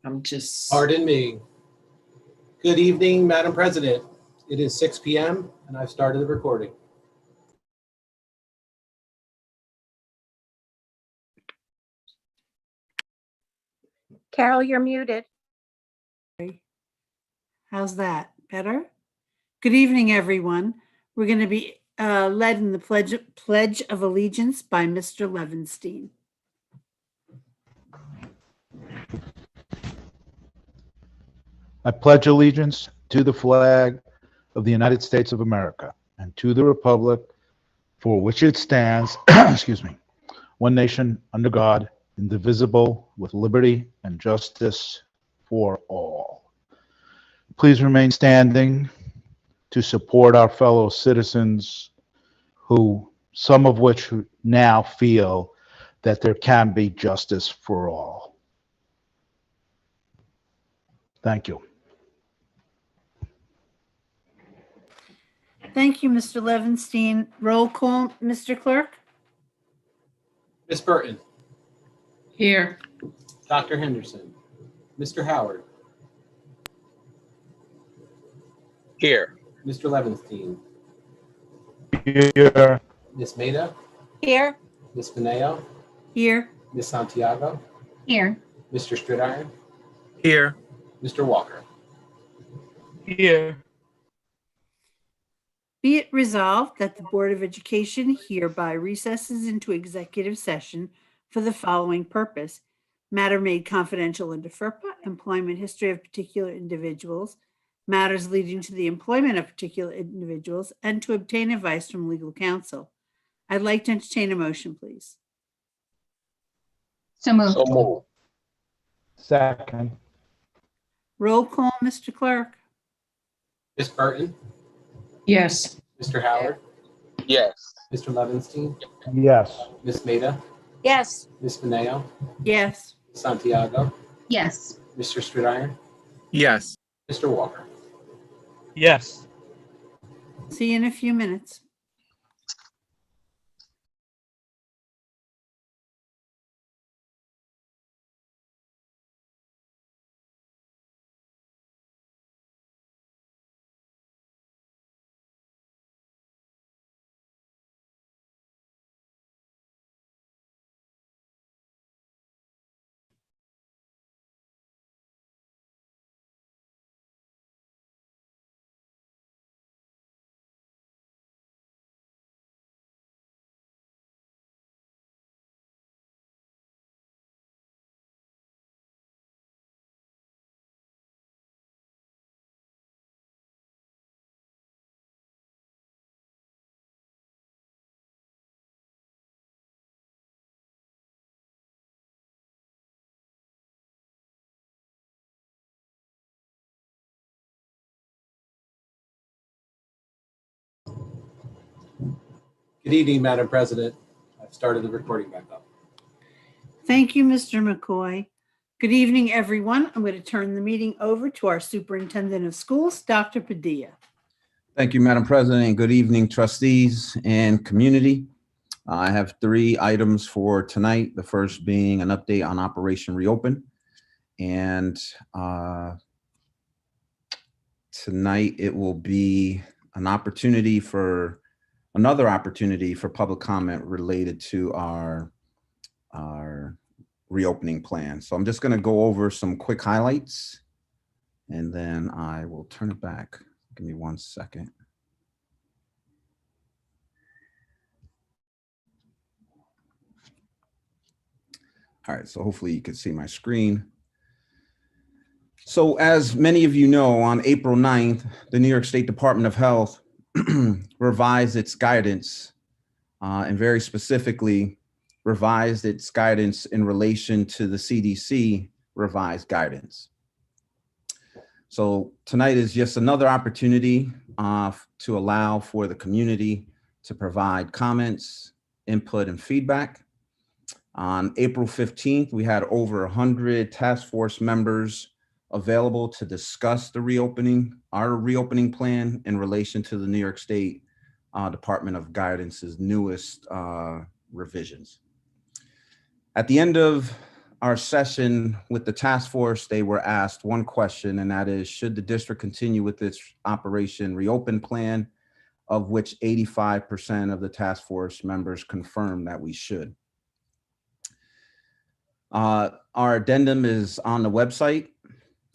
I'm just. Pardon me. Good evening, Madam President. It is 6 p.m. and I've started the recording. Carol, you're muted. How's that? Better? Good evening, everyone. We're going to be led in the Pledge of Allegiance by Mr. Levenstein. I pledge allegiance to the flag of the United States of America and to the republic for which it stands, excuse me, one nation under God, indivisible, with liberty and justice for all. Please remain standing to support our fellow citizens who, some of which now feel that there can be justice for all. Thank you. Thank you, Mr. Levenstein. Roll call, Mr. Clerk. Ms. Burton, Here. Dr. Henderson, Mr. Howard, Here. Mr. Levenstein, Here. Ms. Maida, Here. Ms. Fineo, Here. Ms. Santiago, Here. Mr. Stridiron, Here. Mr. Walker. Here. Be it resolved that the Board of Education hereby recesses into executive session for the following purpose: matter made confidential under FERPA, employment history of particular individuals, matters leading to the employment of particular individuals, and to obtain advice from legal counsel. I'd like to entertain a motion, please. So moved. So move. Second. Roll call, Mr. Clerk. Ms. Burton, Yes. Mr. Howard, Yes. Mr. Levenstein, Yes. Ms. Maida, Yes. Ms. Fineo, Yes. Santiago, Yes. Mr. Stridiron, Yes. Mr. Walker. Yes. See you in a few minutes. Good evening, Madam President. I've started the recording back up. Thank you, Mr. McCoy. Good evening, everyone. I'm going to turn the meeting over to our Superintendent of Schools, Dr. Padilla. Thank you, Madam President. Good evening, trustees and community. I have 3 items for tonight. The first being an update on Operation Reopen. And tonight it will be another opportunity for public comment related to our reopening plan. So I'm just going to go over some quick highlights and then I will turn it back. Give me 1 second. All right, so hopefully you can see my screen. So as many of you know, on April 9th, the New York State Department of Health revised its guidance and very specifically revised its guidance in relation to the CDC revised guidance. So tonight is just another opportunity to allow for the community to provide comments, input, and feedback. On April 15th, we had over 100 task force members available to discuss our reopening plan in relation to the New York State Department of Guidance's newest revisions. At the end of our session with the task force, they were asked one question, and that is, should the district continue with its Operation Reopen plan, of which 85% of the task force members confirmed that we should. Our addendum is on the website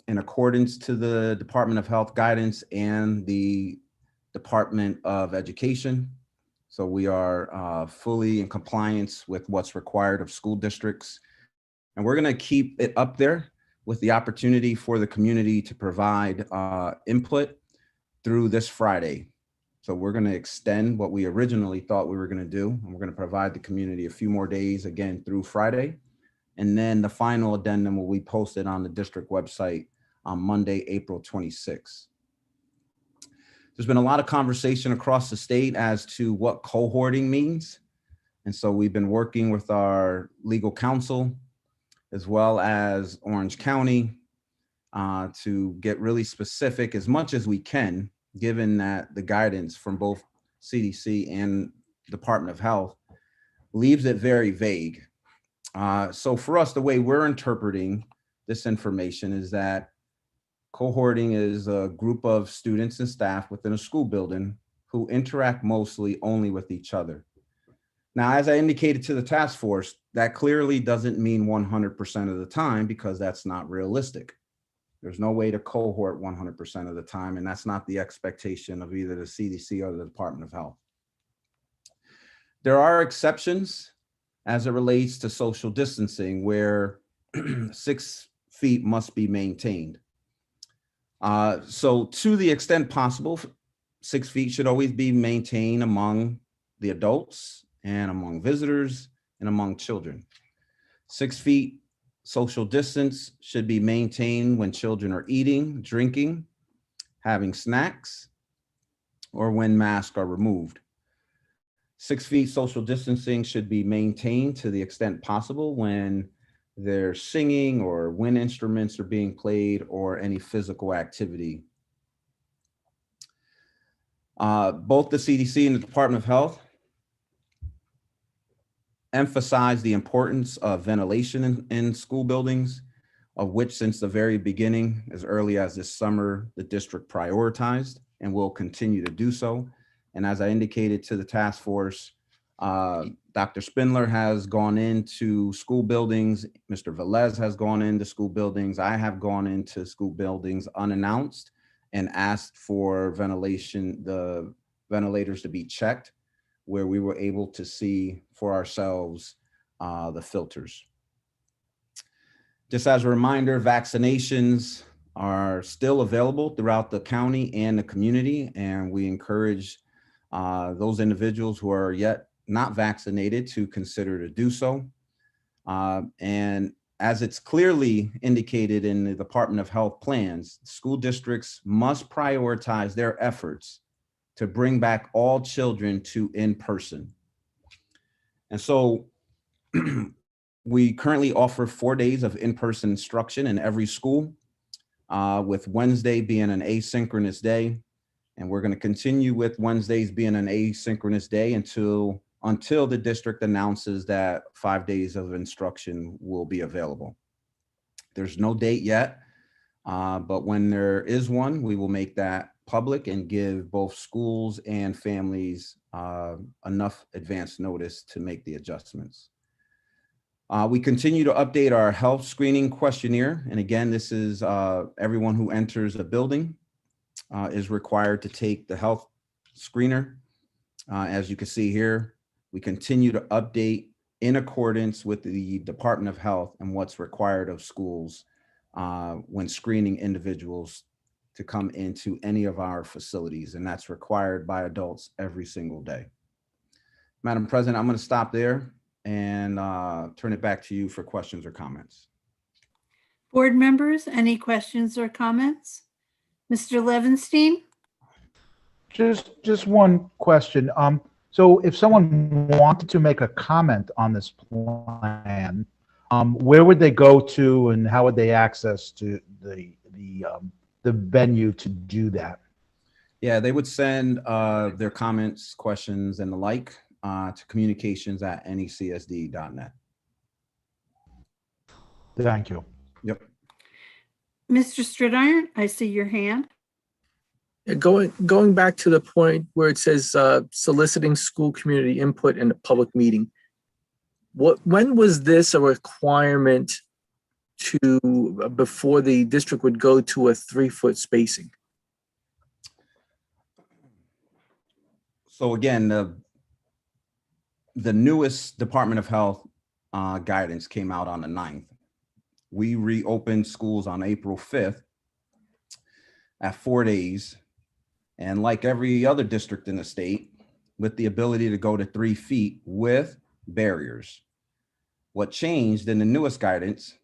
in accordance to the Department of Health guidance and the Department of Education. So we are fully in compliance with what's required of school districts. And we're going to keep it up there with the opportunity for the community to provide input through this Friday. So we're going to extend what we originally thought we were going to do. And we're going to provide the community a few more days again through Friday. And then the final addendum will be posted on the district website on Monday, April 26th. There's been a lot of conversation across the state as to what cohorting means. And so we've been working with our legal counsel as well as Orange County to get really specific as much as we can, given that the guidance from both CDC and Department of Health leaves it very vague. So for us, the way we're interpreting this information is that cohorting is a group of students and staff within a school building who interact mostly only with each other. Now, as I indicated to the task force, that clearly doesn't mean 100% of the time, because that's not realistic. There's no way to cohort 100% of the time, and that's not the expectation of either the CDC or the Department of Health. There are exceptions as it relates to social distancing, where 6 feet must be maintained. So to the extent possible, 6 feet should always be maintained among the adults and among visitors and among children. 6 feet social distance should be maintained when children are eating, drinking, having snacks, or when masks are removed. 6 feet social distancing should be maintained to the extent possible when they're singing or when instruments are being played or any physical activity. Both the CDC and the Department of Health emphasize the importance of ventilation in school buildings, of which since the very beginning, as early as this summer, the district prioritized and will continue to do so. And as I indicated to the task force, Dr. Spindler has gone into school buildings. Mr. Velez has gone into school buildings. I have gone into school buildings unannounced and asked for ventilation, the ventilators to be checked, where we were able to see for ourselves the filters. Just as a reminder, vaccinations are still available throughout the county and the community, and we encourage those individuals who are yet not vaccinated to consider to do so. And as it's clearly indicated in the Department of Health plans, school districts must prioritize their efforts to bring back all children to in-person. And so we currently offer 4 days of in-person instruction in every school, with Wednesday being an asynchronous day. And we're going to continue with Wednesdays being an asynchronous day until the district announces that 5 days of instruction will be available. There's no date yet, but when there is one, we will make that public and give both schools and families enough advance notice to make the adjustments. We continue to update our health screening questionnaire. And again, this is everyone who enters a building is required to take the health screener. As you can see here, we continue to update in accordance with the Department of Health and what's required of schools when screening individuals to come into any of our facilities, and that's required by adults every single day. Madam President, I'm going to stop there and turn it back to you for questions or comments. Board members, any questions or comments? Mr. Levenstein? Just one question. So if someone wanted to make a comment on this plan, where would they go to, and how would they access to the venue to do that? Yeah, they would send their comments, questions, and the like to communications@necsd.net. Thank you. Yep. Mr. Stridiron, I see your hand. Going back to the point where it says soliciting school community input in a public meeting. When was this a requirement before the district would go to a 3-foot spacing? So again, the newest Department of Health guidance came out on the 9th. We reopened schools on April 5th at 4 days. And like every other district in the state, with the ability to go to 3 feet with barriers. What changed in the newest guidance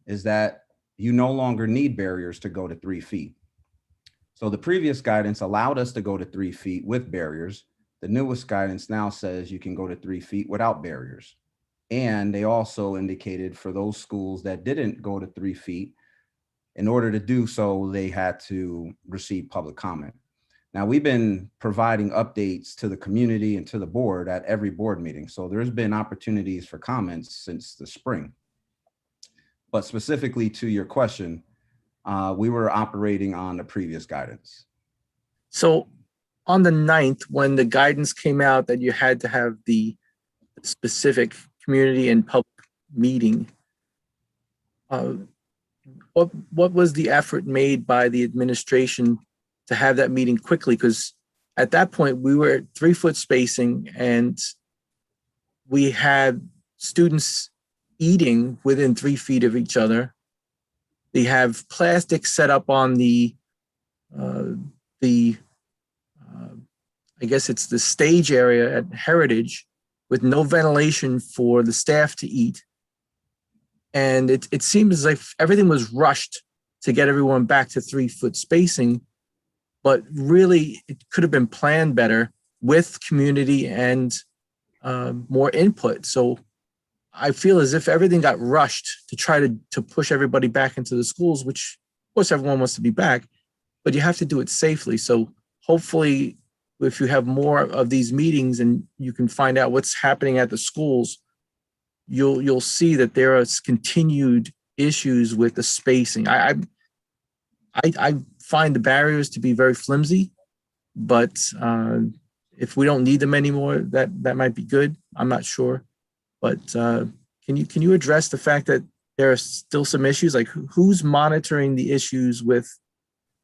is that you no longer need barriers to go to 3 feet. So the previous guidance allowed us to go to 3 feet with barriers. The newest guidance now says you can go to 3 feet without barriers. And they also indicated for those schools that didn't go to 3 feet, in order to do so, they had to receive public comment. Now, we've been providing updates to the community and to the board at every board meeting. So there's been opportunities for comments since the spring. But specifically to your question, we were operating on the previous guidance. So on the 9th, when the guidance came out that you had to have the specific community and public meeting, what was the effort made by the administration to have that meeting quickly? Because at that point we were at 3-foot spacing and we had students eating within 3 feet of each other. They have plastic set up on I guess it's the stage area at Heritage with no ventilation for the staff to eat. And it seems as if everything was rushed to get everyone back to 3-foot spacing, but really it could have been planned better with community and more input. So I feel as if everything got rushed to try to push everybody back into the schools, which of course everyone wants to be back, but you have to do it safely. So hopefully if you have more of these meetings and you can find out what's happening at the schools, you'll see that there are continued issues with the spacing. I find the barriers to be very flimsy, but if we don't need them anymore, that might be good. I'm not sure, but can you address the fact that there are still some issues? Like who's monitoring the issues with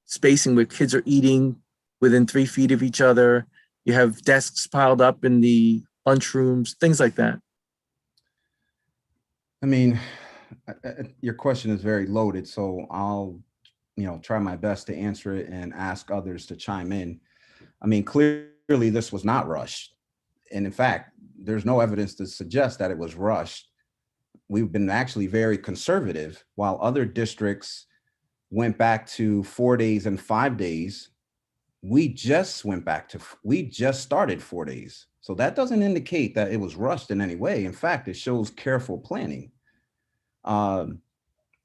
spacing where kids are eating within 3 feet of each other? You have desks piled up in the lunchrooms, things like that. I mean, your question is very loaded, so I'll, try my best to answer it and ask others to chime in. I mean, clearly this was not rushed. And in fact, there's no evidence to suggest that it was rushed. We've been actually very conservative while other districts went back to 4 days and 5 days. We just started 4 days. So that doesn't indicate that it was rushed in any way. In fact, it shows careful planning.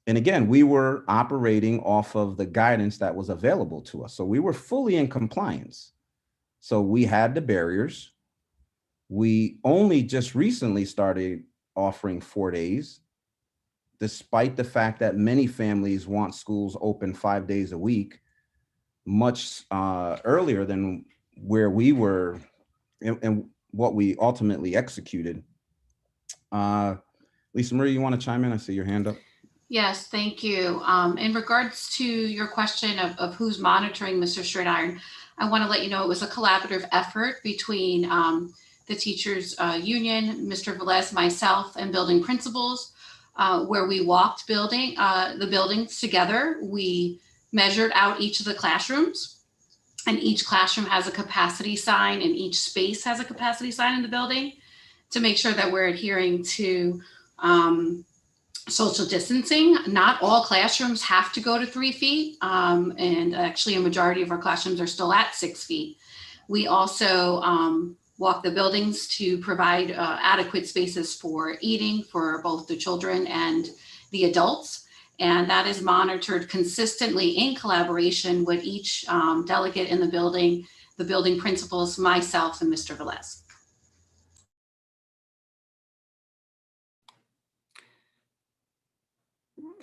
And again, we were operating off of the guidance that was available to us. So we were fully in compliance. So we had the barriers. We only just recently started offering 4 days, despite the fact that many families want schools open 5 days a week, much earlier than where we were and what we ultimately executed. Lisa Marie, you want to chime in? I see your hand up. Yes, thank you. In regards to your question of who's monitoring Mr. Stridiron, I want to let you know it was a collaborative effort between the teachers union, Mr. Velez, myself, and building principals, where we walked the buildings together. We measured out each of the classrooms, and each classroom has a capacity sign and each space has a capacity sign in the building to make sure that we're adhering to social distancing. Not all classrooms have to go to 3 feet. And actually a majority of our classrooms are still at 6 feet. We also walk the buildings to provide adequate spaces for eating for both the children and the adults. And that is monitored consistently in collaboration with each delegate in the building principals, myself, and Mr. Velez.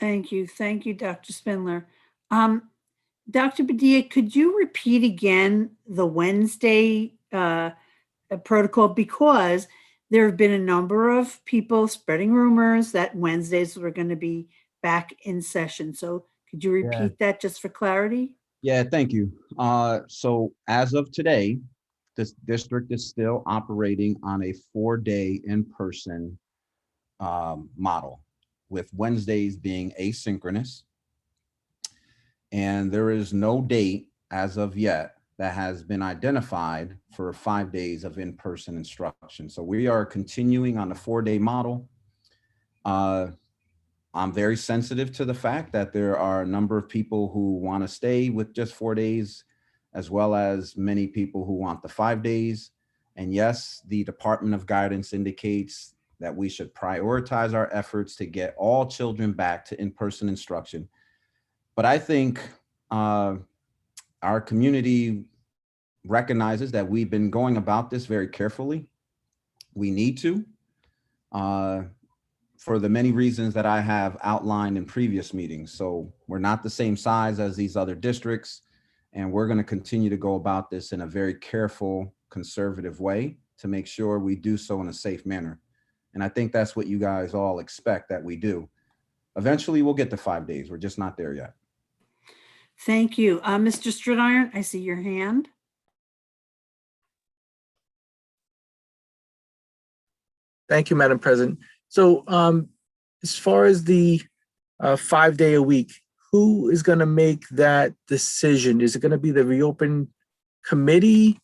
Thank you. Thank you, Dr. Spindler. Dr. Padilla, could you repeat again the Wednesday protocol? Because there have been a number of people spreading rumors that Wednesdays were going to be back in session. So could you repeat that just for clarity? Yeah, thank you. So as of today, this district is still operating on a 4-day in-person model, with Wednesdays being asynchronous. And there is no date as of yet that has been identified for 5 days of in-person instruction. So we are continuing on the 4-day model. I'm very sensitive to the fact that there are a number of people who want to stay with just 4 days, as well as many people who want the 5 days. And yes, the Department of Guidance indicates that we should prioritize our efforts to get all children back to in-person instruction. But I think our community recognizes that we've been going about this very carefully. We need to, for the many reasons that I have outlined in previous meetings. So we're not the same size as these other districts, and we're going to continue to go about this in a very careful, conservative way to make sure we do so in a safe manner. And I think that's what you guys all expect that we do. Eventually, we'll get to 5 days. We're just not there yet. Thank you. Mr. Stridiron, I see your hand. Thank you, Madam President. So as far as the 5 day a week, who is going to make that decision? Is it going to be the reopen committee?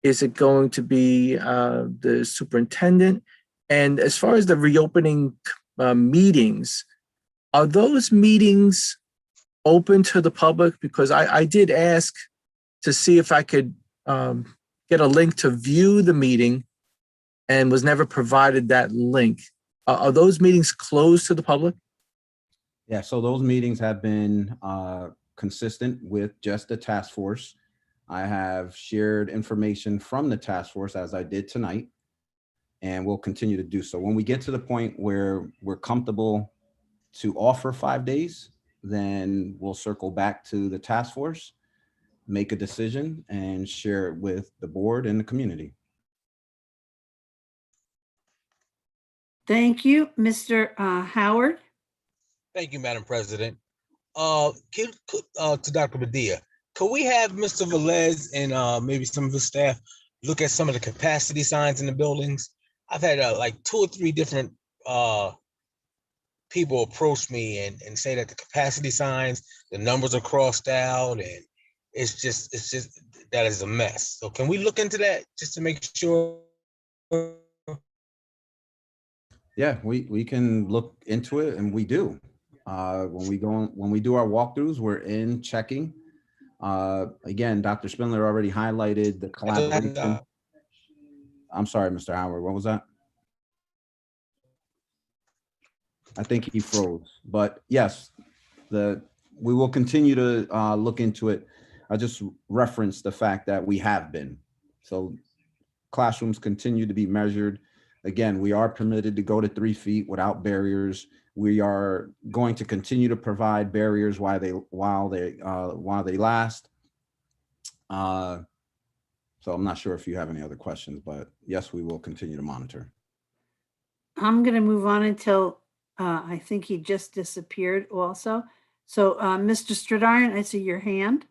Is it going to be the superintendent? And as far as the reopening meetings, are those meetings open to the public? Because I did ask to see if I could get a link to view the meeting and was never provided that link. Are those meetings closed to the public? Yeah, so those meetings have been consistent with just the task force. I have shared information from the task force as I did tonight, and we'll continue to do so. When we get to the point where we're comfortable to offer 5 days, then we'll circle back to the task force, make a decision, and share it with the board and the community. Thank you, Mr. Howard. Thank you, Madam President. To Dr. Padilla, could we have Mr. Velez and maybe some of his staff look at some of the capacity signs in the buildings? I've had like 2 or 3 different people approach me and say that the capacity signs, the numbers are crossed out, and it's just that is a mess. So can we look into that just to make sure? Yeah, we can look into it, and we do. When we do our walkthroughs, we're in checking. Again, Dr. Spindler already highlighted the collaboration. I'm sorry, Mr. Howard, what was that? I think he froze, but yes, we will continue to look into it. I just referenced the fact that we have been. So classrooms continue to be measured. Again, we are permitted to go to 3 feet without barriers. We are going to continue to provide barriers while they last. So I'm not sure if you have any other questions, but yes, we will continue to monitor. I'm going to move on until I think he just disappeared also. So Mr. Stridiron, I see your hand.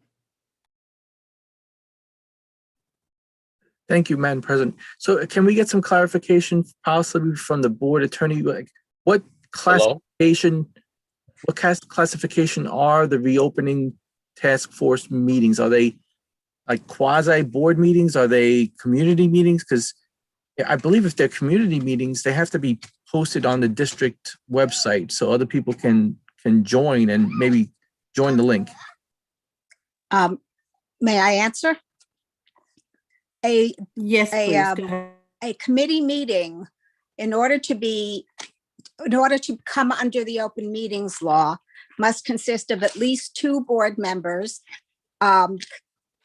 Thank you, Madam President. So can we get some clarification possibly from the board attorney? Like what classification, classification are the reopening task force meetings? Are they like quasi board meetings? Are they community meetings? Because I believe if they're community meetings, they have to be posted on the district website so other people can join and maybe join the link. May I answer? Yes, please. Go ahead. A committee meeting, in order to come under the open meetings law, must consist of at least 2 board members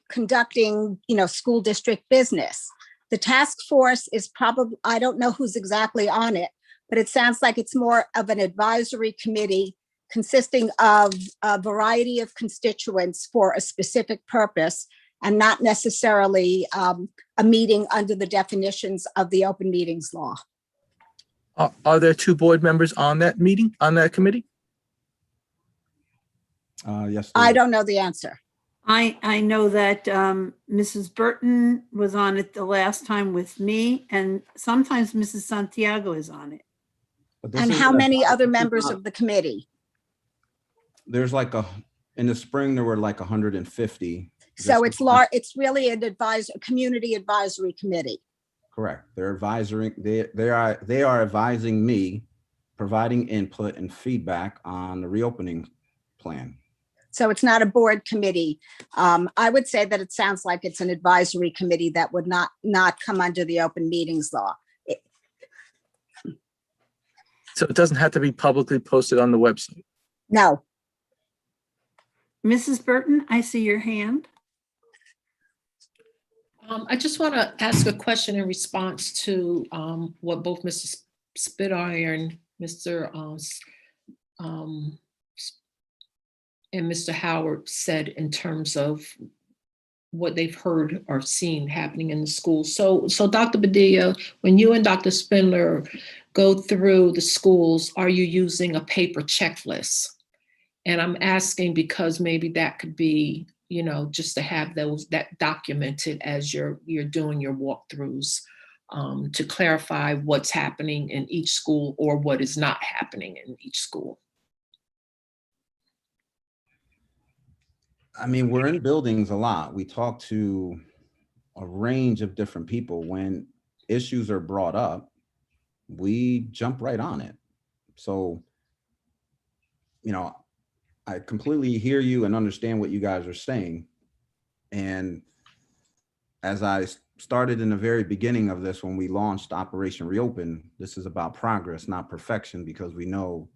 conducting, school district business. The task force is probably, I don't know who's exactly on it, but it sounds like it's more of an advisory committee consisting of a variety of constituents for a specific purpose and not necessarily a meeting under the definitions of the open meetings law. Are there two board members on that meeting, on that committee? Yes. there I is. don't know the answer. I know that Mrs. Burton was on it the last time with me, and sometimes Mrs. Santiago is on it. But this And isn't how a- many other this is members not- of the committee? There's like in the spring, there were like 150. So This- it's really an community advisory committee. Correct. They're advisory. They are advising me, providing input and feedback on the reopening plan. So it's not a board committee. I would say that it sounds like it's an advisory committee that would not come under the open meetings law. So it doesn't have to be publicly posted on the website. No, Mrs. Burton, I see your hand. I just want to ask a question in response to what both Mr. Spitire, and Mr. Howard said in terms of what they've heard or seen happening in the schools. So Dr. Padilla, when you and Dr. Spindler go through the schools, are you using a paper checklist? And I'm asking because maybe that could be, just to have that documented as you're doing your walkthroughs, to clarify what's happening in each school or what is not happening in each school. I mean, we're in buildings a lot. We talk to a range of different people. When issues are brought up, we jump right on it. So, I completely hear you and understand what you guys are saying. And as I started in the very beginning of this, when we launched Operation Reopen, this is about progress, not perfection, because we know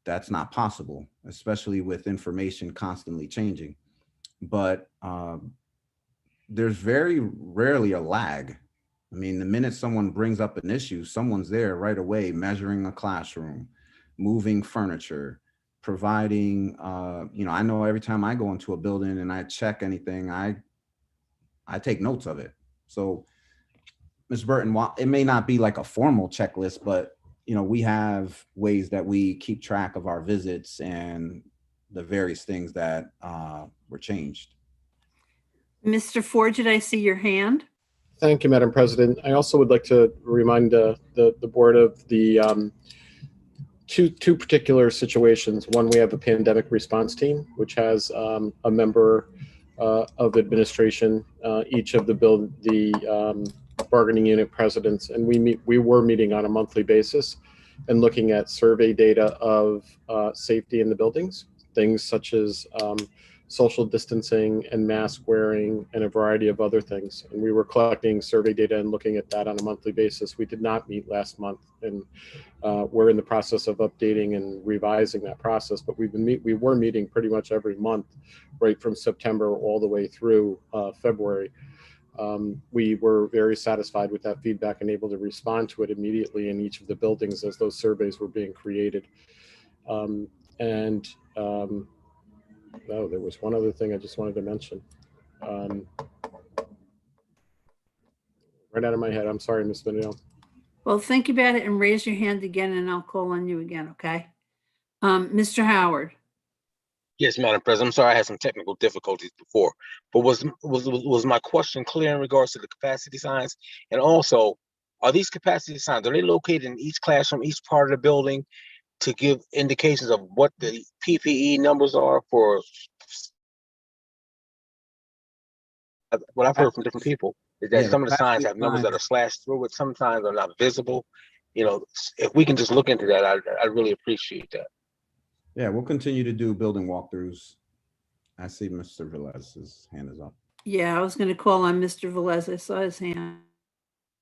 that's not possible, especially with information constantly changing. But there's very rarely a lag. I mean, the minute someone brings up an issue, someone's there right away, measuring a classroom, moving furniture, providing, I know every time I go into a building and I check anything, I take notes of it. So, Ms. Burton, while it may not be like a formal checklist, but we have ways that we keep track of our visits and the various things that were changed. Mr. Ford, did I see your hand? Thank you, Madam President. I also would like to remind the board of the two particular situations. One, we have a pandemic response team, which has a member of administration, each of the bargaining unit presidents, and we were meeting on a monthly basis and looking at survey data of safety in the buildings, things such as social distancing and mask wearing and a variety of other things. And we were collecting survey data and looking at that on a monthly basis. We did not meet last month, and we're in the process of updating and revising that process, but we were meeting pretty much every month, right from September all the way through February. We were very satisfied with that feedback and able to respond to it immediately in each of the buildings as those surveys were being created. There was one other thing I just wanted to mention. Right out of my head. I'm sorry, Ms. Vanille. Well, think about it and raise your hand again, and I'll call on you again, okay? Mr. Howard. Yes, Madam President. I'm sorry, I had some technical difficulties before, but was my question clear in regards to the capacity signs? And also, are these capacity signs, are they located in each classroom, each part of the building, to give indications of what the PPE numbers are for what I've heard from different people is that some of the signs have numbers that are slashed through it, sometimes are not visible. If we can just look into that, I really appreciate that. Yeah, we'll continue to do building walkthroughs. I see Mr. Velez's hand is up. Yeah, I was going to call on Mr. Velez. I saw his hand.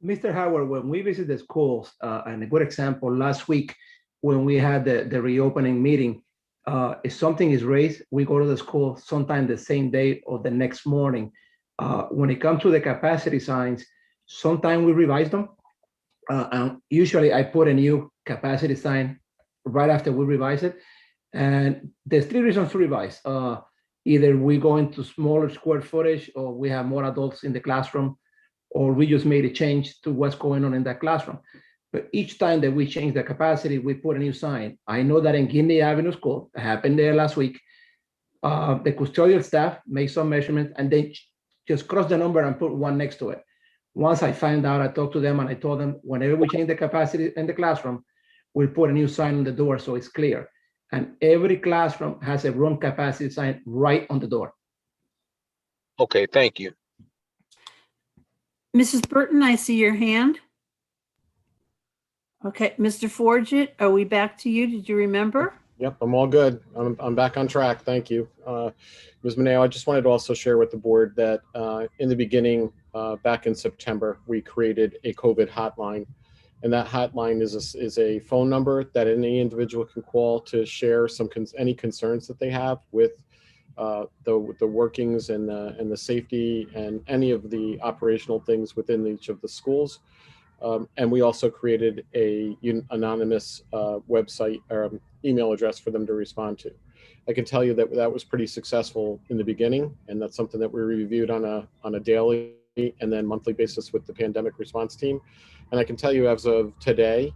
Mr. Howard, when we visit the schools, and a good example, last week when we had the reopening meeting, if something is raised, we go to the school sometime the same day or the next morning. When it comes to the capacity signs, sometimes we revise them. And usually I put a new capacity sign right after we revise it. And there's three reasons to revise. Either we go into smaller square footage, or we have more adults in the classroom, or we just made a change to what's going on in that classroom. But each time that we change the capacity, we put a new sign. I know that in Guinea Avenue School, it happened there last week, the custodial staff made some measurements and they just cross the number and put one next to it. Once I find out, I talked to them and I told them, whenever we change the capacity in the classroom, we'll put a new sign on the door so it's clear. And every classroom has a room capacity sign right on the door. Okay, thank you. Mrs. Burton, I see your hand. Okay, Mr. Forget, are we back to you? Did you remember? Yep, I'm all good. I'm back on track. Thank you. Ms. Mineo, I just wanted to also share with the board that in the beginning, back in September, we created a COVID hotline. And that hotline is a phone number that any individual can call to share any concerns that they have with the workings and the safety and any of the operational things within each of the schools. And we also created a anonymous website or email address for them to respond to. I can tell you that that was pretty successful in the beginning, and that's something that we reviewed on a daily and then monthly basis with the pandemic response team. And I can tell you as of today,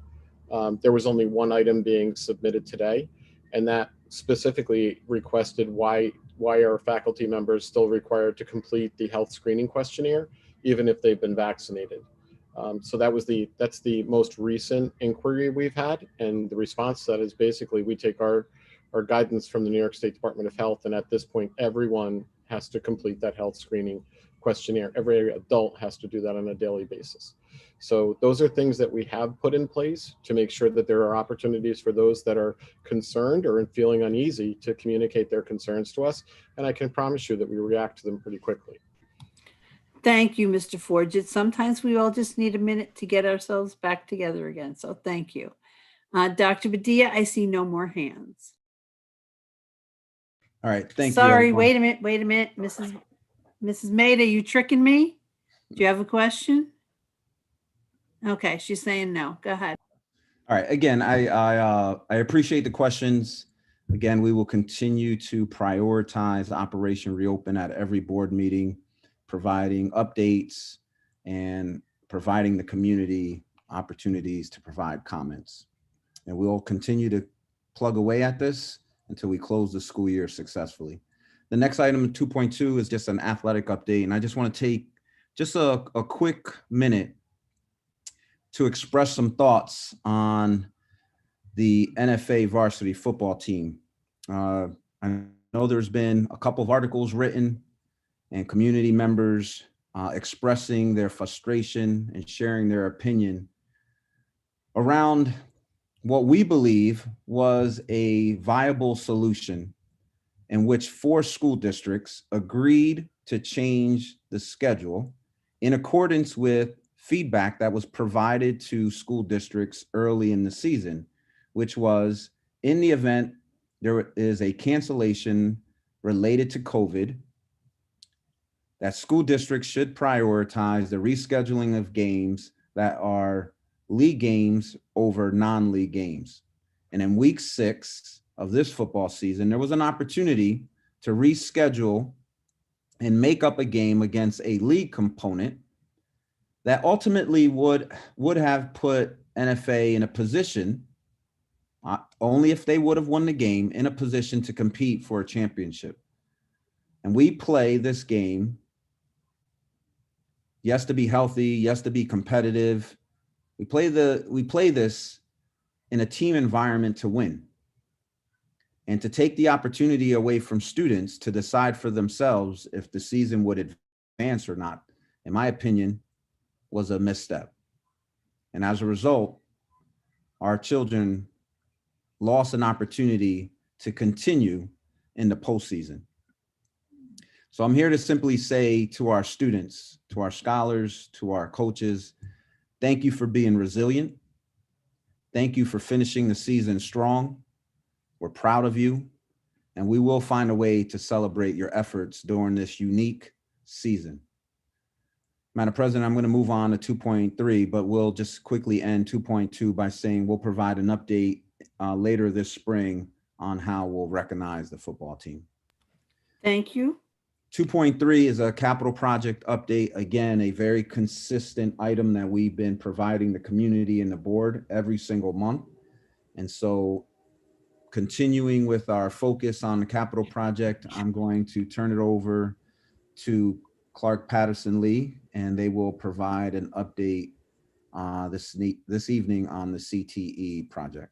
there was only one item being submitted today, and that specifically requested why are faculty members still required to complete the health screening questionnaire, even if they've been vaccinated. So that's the most recent inquiry we've had, and the response to that is basically we take our guidance from the New York State Department of Health, and at this point, everyone has to complete that health screening questionnaire. Every adult has to do that on a daily basis. So those are things that we have put in place to make sure that there are opportunities for those that are concerned or feeling uneasy to communicate their concerns to us. And I can promise you that we react to them pretty quickly. Thank you, Mr. Forget. Sometimes we all just need a minute to get ourselves back together again. So thank you. Dr. Badia, I see no more hands. All right, thank you. Sorry, everyone. wait a minute. Mrs. Maid, are you tricking me? Do you have a question? Okay, she's saying no. Go ahead. All right, again, I appreciate the questions. Again, we will continue to prioritize Operation Reopen at every board meeting, providing updates and providing the community opportunities to provide comments. And we'll continue to plug away at this until we close the school year successfully. The next item, 2.2, is just an athletic update. And I just want to take just a quick minute to express some thoughts on the NFA varsity football team. I know there's been a couple of articles written and community members expressing their frustration and sharing their opinion around what we believe was a viable solution in which 4 school districts agreed to change the schedule in accordance with feedback that was provided to school districts early in the season, which was in the event there is a cancellation related to COVID, that school districts should prioritize the rescheduling of games that are league games over non-league games. And in week 6 of this football season, there was an opportunity to reschedule and make up a game against a league component that ultimately would have put NFA in a position, only if they would have won the game, in a position to compete for a championship. And we play this game, yes, to be healthy, yes, to be competitive. We play this in a team environment to win. And to take the opportunity away from students to decide for themselves if the season would advance or not, in my opinion, was a misstep. And as a result, our children lost an opportunity to continue in the postseason. So I'm here to simply say to our students, to our scholars, to our coaches, thank you for being resilient. Thank you for finishing the season strong. We're proud of you, and we will find a way to celebrate your efforts during this unique season. Madam President, I'm going to move on to 2.3, but we'll just quickly end 2.2 by saying we'll provide an update later this spring on how we'll recognize the football team. Thank you. 2.3 is a capital project update. Again, a very consistent item that we've been providing the community and the board every single month. And so continuing with our focus on the capital project, I'm going to turn it over to Clark Patterson Lee, and they will provide an update this evening on the CTE project.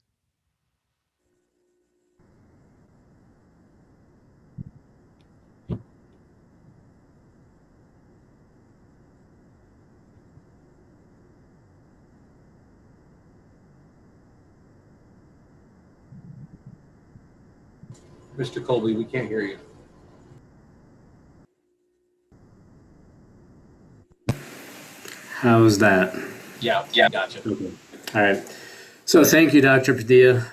Mr. Colby, we can't hear you. How's that? Yeah, gotcha. Okay. All right. So thank you, Dr. Padilla.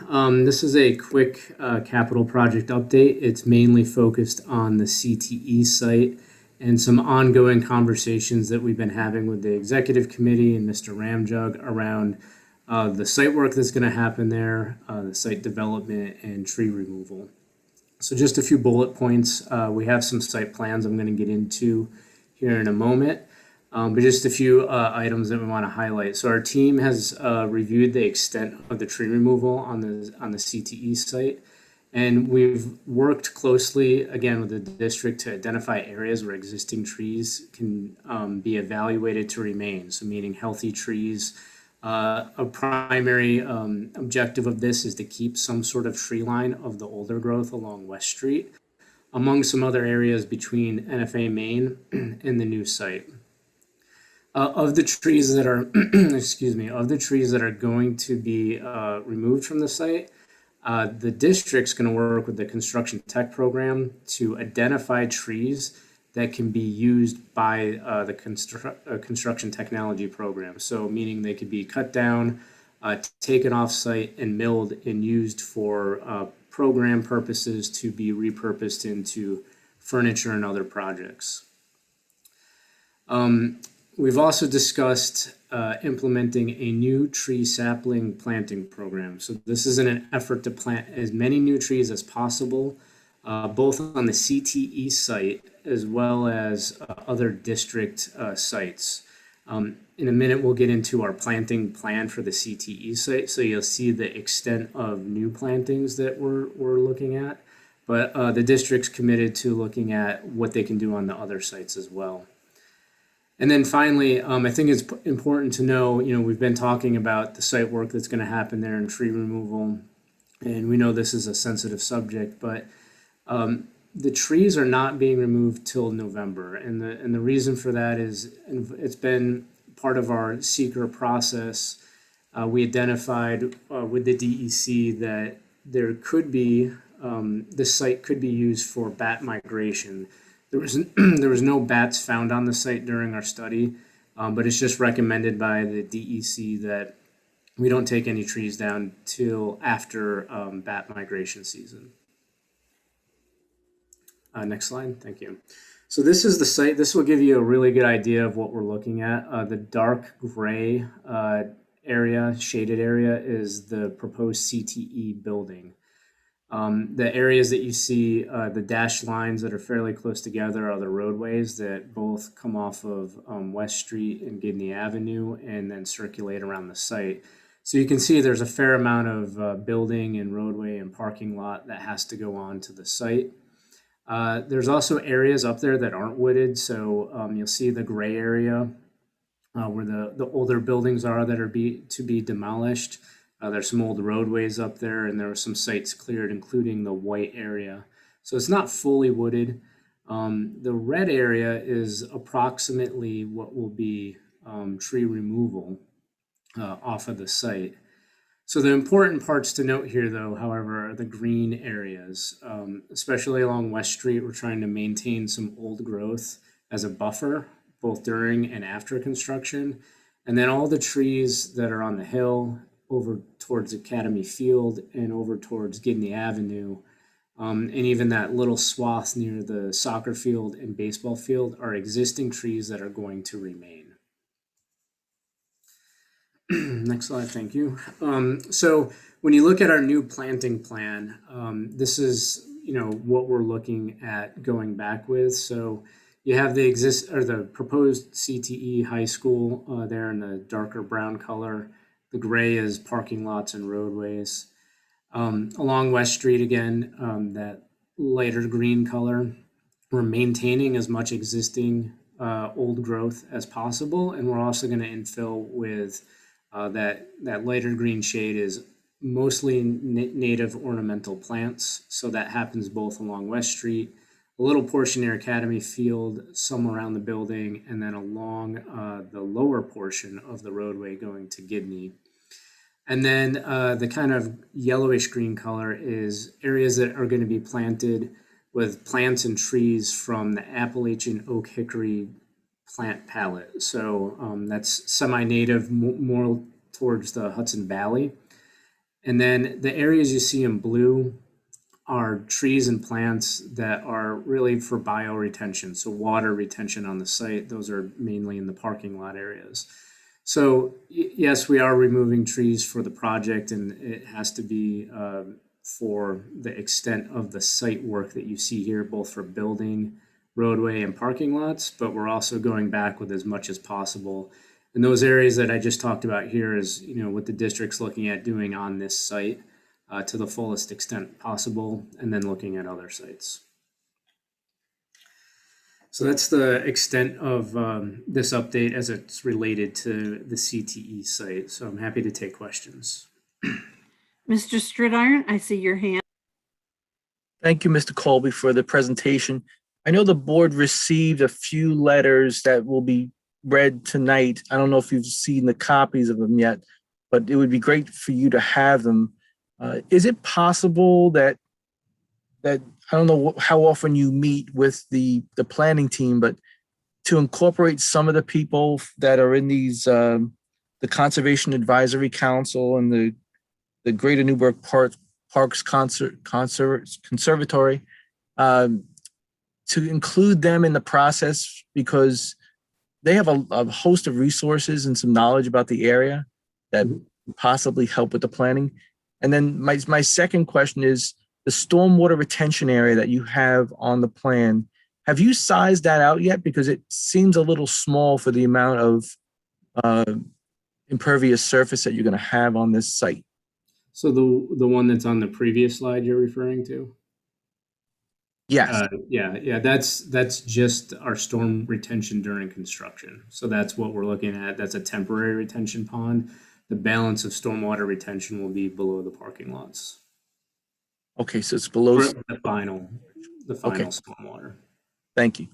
This is a quick capital project update. It's mainly focused on the CTE site and some ongoing conversations that we've been having with the executive committee and Mr. Ramjug around the site work that's going to happen there, the site development and tree removal. So just a few bullet points. We have some site plans I'm going to get into here in a moment. But just a few items that we want to highlight. So our team has reviewed the extent of the tree removal on the CTE site, and we've worked closely again with the district to identify areas where existing trees can be evaluated to remain. So meaning healthy trees. A primary objective of this is to keep some sort of tree line of the older growth along West Street, among some other areas between NFA Main and the new site. Of the trees that are, of the trees that are going to be removed from the site, the district's going to work with the construction tech program to identify trees that can be used by the construction technology program. So meaning they could be cut down, taken off site and milled and used for program purposes to be repurposed into furniture and other projects. We've also discussed implementing a new tree sapling planting program. So this is in an effort to plant as many new trees as possible, both on the CTE site as well as other district sites. In a minute, we'll get into our planting plan for the CTE site. So you'll see the extent of new plantings that we're looking at. But the district's committed to looking at what they can do on the other sites as well. And then finally, I think it's important to know, we've been talking about the site work that's going to happen there and tree removal. And we know this is a sensitive subject, but the trees are not being removed till November. And the reason for that is it's been part of our seeker process. We identified with the DEC that there could be, this site could be used for bat migration. There was no bats found on the site during our study, but it's just recommended by the DEC that we don't take any trees down till after bat migration season. Next slide, thank you. So this is the site. This will give you a really good idea of what we're looking at. The dark gray area, shaded area, is the proposed CTE building. The areas that you see, the dashed lines that are fairly close together are the roadways that both come off of West Street and Gidney Avenue and then circulate around the site. So you can see there's a fair amount of building and roadway and parking lot that has to go on to the site. There's also areas up there that aren't wooded. So you'll see the gray area where the older buildings are that are to be demolished. There's some old roadways up there, and there are some sites cleared, including the white area. So it's not fully wooded. The red area is approximately what will be tree removal off of the site. So the important parts to note here, though, however, are the green areas, especially along West Street. We're trying to maintain some old growth as a buffer, both during and after construction. And then all the trees that are on the hill over towards Academy Field and over towards Gidney Avenue, and even that little swath near the soccer field and baseball field are existing trees that are going to remain. Next slide, thank you. So when you look at our new planting plan, this is, what we're looking at going back with. So you have the proposed CTE high school there in the darker brown color. The gray is parking lots and roadways. Along West Street again, that lighter green color, we're maintaining as much existing old growth as possible, and we're also going to infill with that lighter green shade is mostly native ornamental plants. So that happens both along West Street, a little portion near Academy Field, some around the building, and then along the lower portion of the roadway going to Gidney. And then the kind of yellowish green color is areas that are going to be planted with plants and trees from the Appalachian oak hickory plant palette. So that's semi-native, more towards the Hudson Valley. And then the areas you see in blue are trees and plants that are really for bioretention, so water retention on the site. Those are mainly in the parking lot areas. So yes, we are removing trees for the project, and it has to be for the extent of the site work that you see here, both for building, roadway, and parking lots, but we're also going back with as much as possible. And those areas that I just talked about here is, what the district's looking at doing on this site to the fullest extent possible, and then looking at other sites. So that's the extent of this update as it's related to the CTE site. So I'm happy to take questions. Mr. Stridiron, I see your hand. Thank you, Mr. Colby, for the presentation. I know the board received a few letters that will be read tonight. I don't know if you've seen the copies of them yet, but it would be great for you to have them. Is it possible that I don't know how often you meet with the planning team, but to incorporate some of the people that are in these, the Conservation Advisory Council and the Greater Newburgh Parks Conservatory, to include them in the process, because they have a host of resources and some knowledge about the area that possibly help with the planning. And then my second question is the stormwater retention area that you have on the plan. Have you sized that out yet? Because it seems a little small for the amount of impervious surface that you're going to have on this site. So the one that's on the previous slide you're referring to? Yes. Yeah. That's just our storm retention during construction. So that's what we're looking at. That's a temporary retention pond. The balance of stormwater retention will be below the parking lots. Okay, so it's below the final okay. stormwater. Thank you.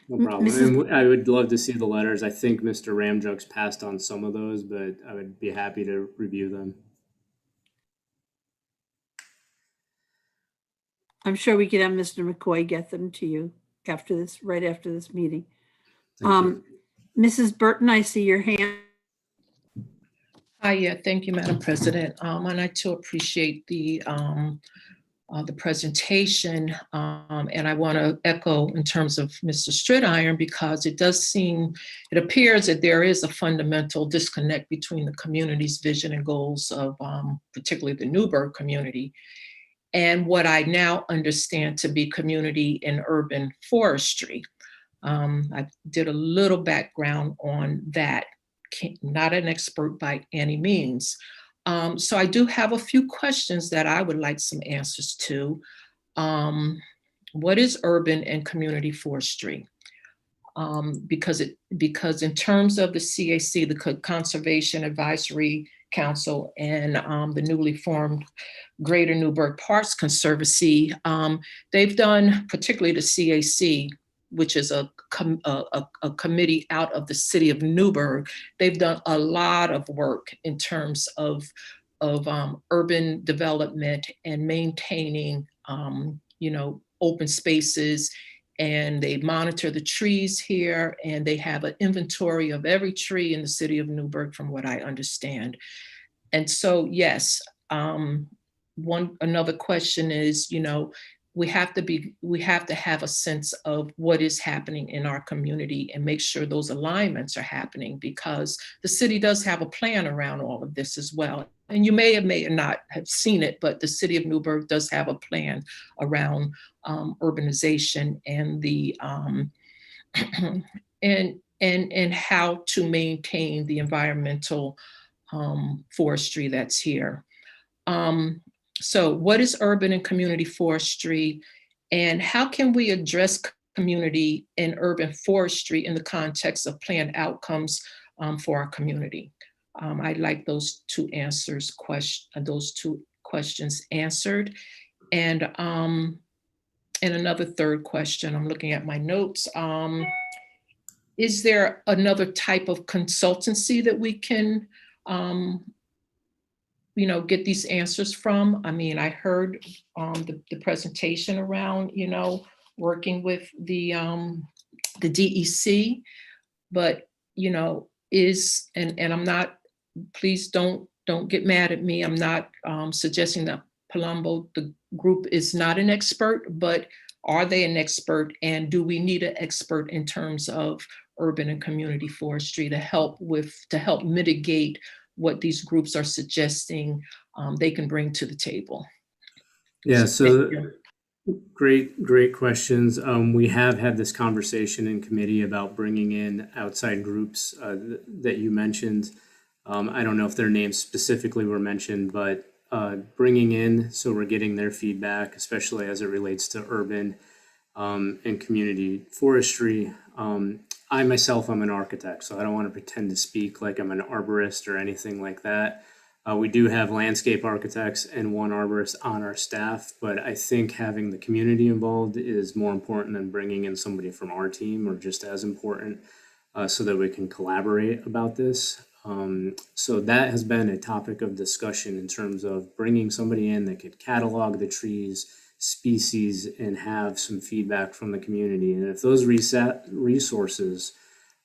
No problem. And I would love to see the letters. I think Mr. Ramjuk's passed on some of those, but I would be happy to review them. I'm sure we could have Mr. McCoy get them to you right after this meeting. Mrs. Burton, I see your hand. Hi, yeah, thank you, Madam President. And I too appreciate the presentation. And I want to echo in terms of Mr. Stridiron, because it appears that there is a fundamental disconnect between the community's vision and goals of particularly the Newburgh community and what I now understand to be community and urban forestry. I did a little background on that. Not an expert by any means. So I do have a few questions that I would like some answers to. What is urban and community forestry? Because in terms of the CAC, the Conservation Advisory Council, and the newly formed Greater Newburgh Parks Conservancy, they've done, particularly the CAC, which is a committee out of the city of Newburgh. They've done a lot of work in terms of urban development and maintaining, open spaces. And they monitor the trees here, and they have an inventory of every tree in the city of Newburgh, from what I understand. And so, yes, another question is, we have to have a sense of what is happening in our community and make sure those alignments are happening, because the city does have a plan around all of this as well. And you may not have seen it, but the city of Newburgh does have a plan around urbanization and the and how to maintain the environmental forestry that's here. So what is urban and community forestry, and how can we address community and urban forestry in the context of planned outcomes for our community? I'd like those two questions answered. And another third question, I'm looking at my notes. Is there another type of consultancy that we can get these answers from? I mean, I heard the presentation around, working with the DEC, but, and I'm not, please don't get mad at me. I'm not suggesting that Palumbo, the group, is not an expert, but are they an expert? And do we need an expert in terms of urban and community forestry to help mitigate what these groups are suggesting they can bring to the table? Yeah, so great questions. We have had this conversation in committee about bringing in outside groups that you mentioned. I don't know if their names specifically were mentioned, but bringing in, so we're getting their feedback, especially as it relates to urban and community forestry. I myself, I'm an architect, so I don't want to pretend to speak like I'm an arborist or anything like that. We do have landscape architects and one arborist on our staff, but I think having the community involved is more important than bringing in somebody from our team, or just as important, so that we can collaborate about this. So that has been a topic of discussion in terms of bringing somebody in that could catalog the trees, species, and have some feedback from the community. And if those resources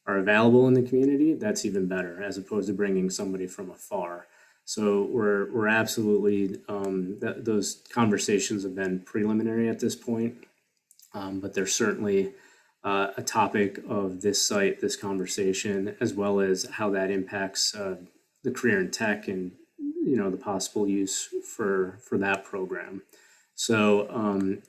are available in the community, that's even better, as opposed to bringing somebody from afar. So we're absolutely, those conversations have been preliminary at this point, but there's certainly a topic of this site, this conversation, as well as how that impacts the career in tech and the possible use for that program. So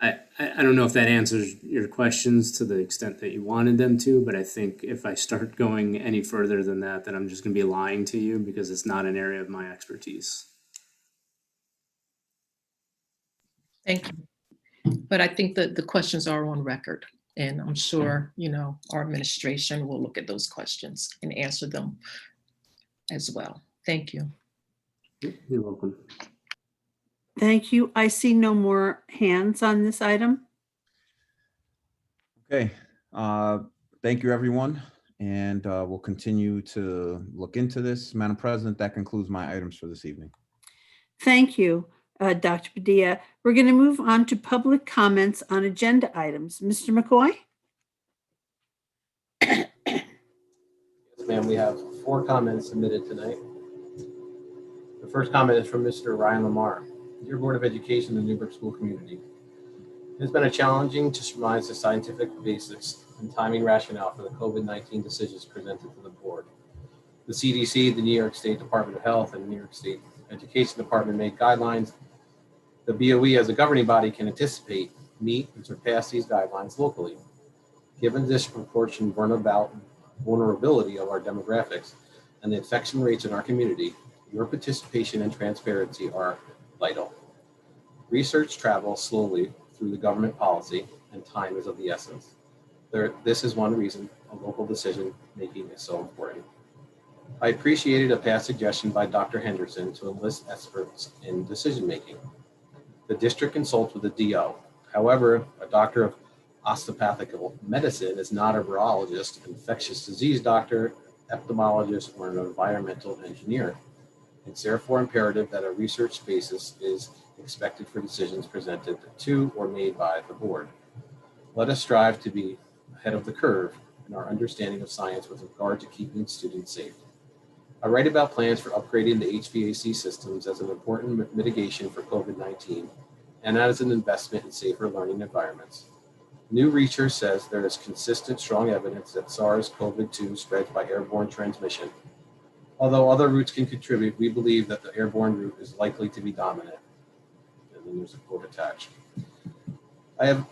I don't know if that answers your questions to the extent that you wanted them to, but I think if I start going any further than that, then I'm just going to be lying to you, because it's not an area of my expertise. Thank you. But I think that the questions are on record, and I'm sure, our administration will look at those questions and answer them as well. Thank you. You're welcome. Thank you. I see no more hands on this item. Okay, thank you, everyone. And we'll continue to look into this. Madam President, that concludes my items for this evening. Thank you, Dr. Padilla. We're going to move on to public comments on agenda items. Mr. McCoy? Yes, ma'am, we have 4 comments submitted tonight. The first comment is from Mr. Ryan Lamar. Dear Board of Education and Newburgh School Community, it has been a challenging to surmise the scientific basis and timing rationale for the COVID-19 decisions presented to the board. The CDC, the New York State Department of Health, and New York State Education Department made guidelines. The BOE as a governing body can anticipate, meet, and surpass these guidelines locally. Given the disproportionate vulnerability of our demographics and the infection rates in our community, your participation and transparency are vital. Research travels slowly through the government policy, and time is of the essence. This is one reason a local decision making is so important. I appreciated a past suggestion by Dr. Henderson to enlist experts in decision making. The district consults with the DO. However, a doctor of osteopathic medicine is not a virologist, infectious disease doctor, epidemiologist, or an environmental engineer. It's therefore imperative that a research basis is expected for decisions presented to or made by the board. Let us strive to be ahead of the curve in our understanding of science with regard to keeping students safe. I write about plans for upgrading the HVAC systems as an important mitigation for COVID-19 and as an investment in safer learning environments. New research says there is consistent, strong evidence that SARS-CoV-2 spreads by airborne transmission. Although other routes can contribute, we believe that the airborne route is likely to be dominant. And then there's a quote attached. I've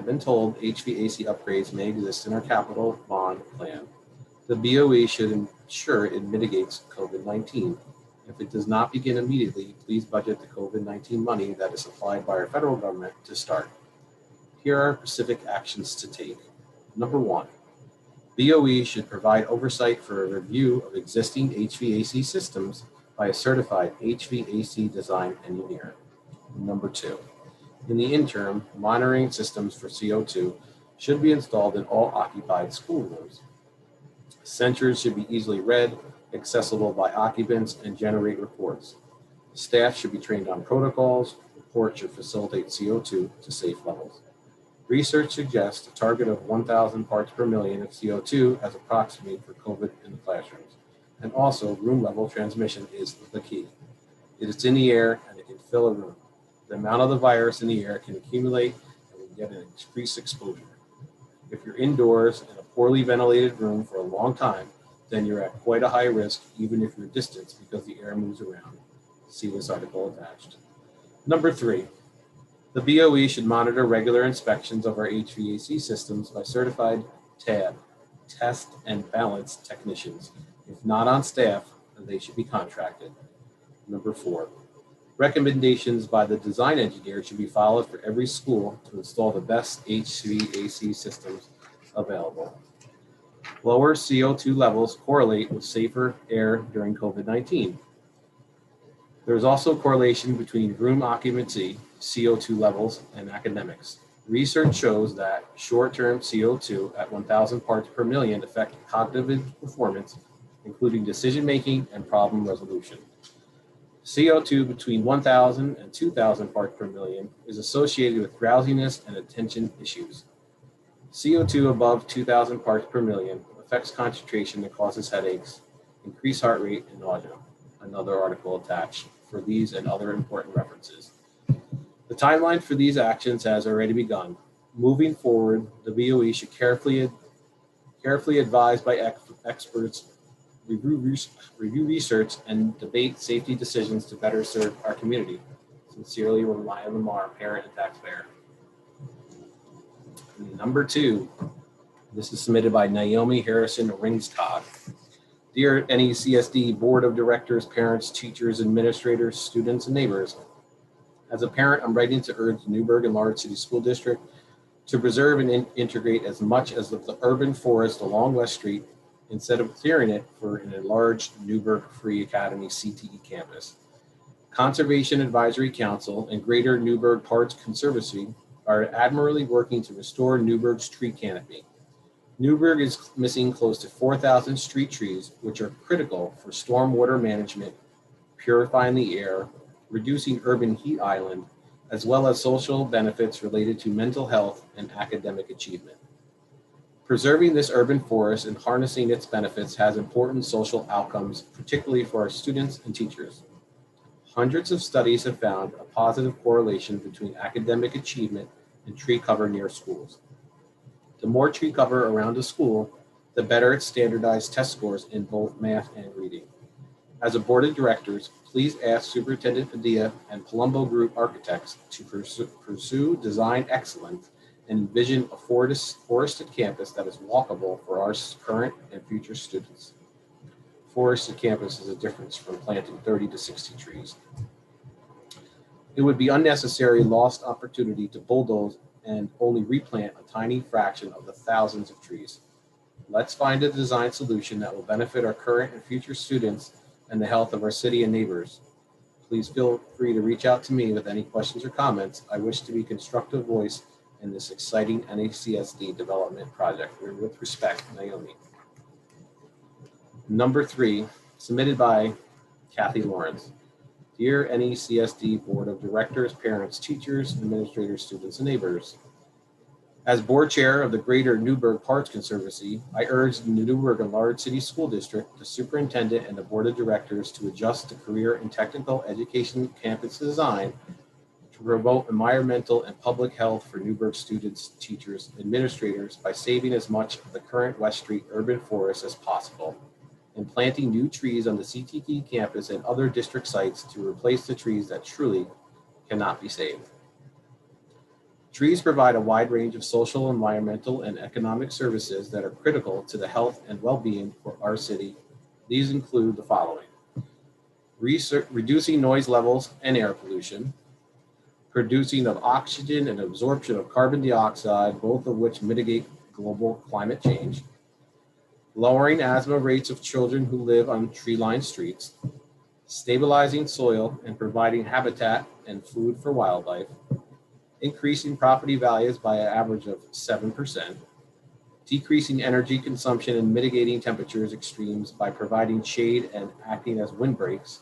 been told HVAC upgrades may exist in our capital bond plan. The BOE should ensure it mitigates COVID-19. If it does not begin immediately, please budget the COVID-19 money that is supplied by our federal government to start. Here are specific actions to take. Number 1, BOE should provide oversight for a review of existing HVAC systems by a certified HVAC design engineer. Number 2, in the interim, monitoring systems for CO2 should be installed in all occupied schoolrooms. Sensors should be easily read, accessible by occupants, and generate reports. Staff should be trained on protocols. Reports should facilitate CO2 to safe levels. Research suggests a target of 1,000 parts per million of CO2 as approximated for COVID in the classrooms. And also, room level transmission is the key. It is in the air and it can fill a room. The amount of the virus in the air can accumulate and we get an increased exposure. If you're indoors in a poorly ventilated room for a long time, then you're at quite a high risk, even if you're distanced, because the air moves around. See this article attached. Number 3, the BOE should monitor regular inspections of our HVAC systems by certified TAB, test and balance technicians. If not on staff, then they should be contracted. Number 4, recommendations by the design engineer should be followed for every school to install the best HVAC systems available. Lower CO2 levels correlate with safer air during COVID-19. There is also a correlation between room occupancy, CO2 levels, and academics. Research shows that short-term CO2 at 1,000 parts per million affect cognitive performance, including decision-making and problem resolution. CO2 between 1,000 and 2,000 parts per million is associated with drowsiness and attention issues. CO2 above 2,000 parts per million affects concentration and causes headaches, increased heart rate, and nausea. Another article attached for these and other important references. The timeline for these actions has already begun. Moving forward, the BOE should carefully advised by experts, review research, and debate safety decisions to better serve our community. Sincerely, Ryan Lamar, parent and taxpayer. Number 2, this is submitted by Naomi Harrison Ringstad. Dear NECSD Board of Directors, parents, teachers, administrators, students, and neighbors, as a parent, I'm writing to urge the Newburgh and Large City School District to preserve and integrate as much as the urban forest along West Street instead of clearing it for an enlarged Newburgh Free Academy CTE campus. Conservation Advisory Council and Greater Newburgh Parks Conservancy are admirably working to restore Newburgh's tree canopy. Newburgh is missing close to 4,000 street trees, which are critical for stormwater management, purifying the air, reducing urban heat island, as well as social benefits related to mental health and academic achievement. Preserving this urban forest and harnessing its benefits has important social outcomes, particularly for our students and teachers. Hundreds of studies have found a positive correlation between academic achievement and tree cover near schools. The more tree cover around a school, the better its standardized test scores in both math and reading. As a board of directors, please ask Superintendent Padilla and Palumbo Group Architects to pursue design excellence and envision a forested campus that is walkable for our current and future students. Forested campus is a difference from planting 30 to 60 trees. It would be unnecessary lost opportunity to bulldoze and only replant a tiny fraction of the thousands of trees. Let's find a design solution that will benefit our current and future students and the health of our city and neighbors. Please feel free to reach out to me with any questions or comments. I wish to be a constructive voice in this exciting NACSD development project. With respect, Naomi. Number 3, submitted by Kathy Lawrence. Dear NECSD Board of Directors, parents, teachers, administrators, students, and neighbors. As board chair of the Greater Newburgh Parks Conservancy, I urge the Newburgh and Large City School District, the superintendent, and the board of directors to adjust the career and technical education campus design to promote environmental and public health for Newburgh students, teachers, administrators by saving as much of the current West Street urban forest as possible, and planting new trees on the CTE campus and other district sites to replace the trees that truly cannot be saved. Trees provide a wide range of social, environmental, and economic services that are critical to the health and well-being for our city. These include the following: reducing noise levels and air pollution, producing of oxygen and absorption of carbon dioxide, both of which mitigate global climate change, lowering asthma rates of children who live on tree-lined streets, stabilizing soil and providing habitat and food for wildlife, increasing property values by an average of 7%, decreasing energy consumption and mitigating temperatures extremes by providing shade and acting as windbreaks,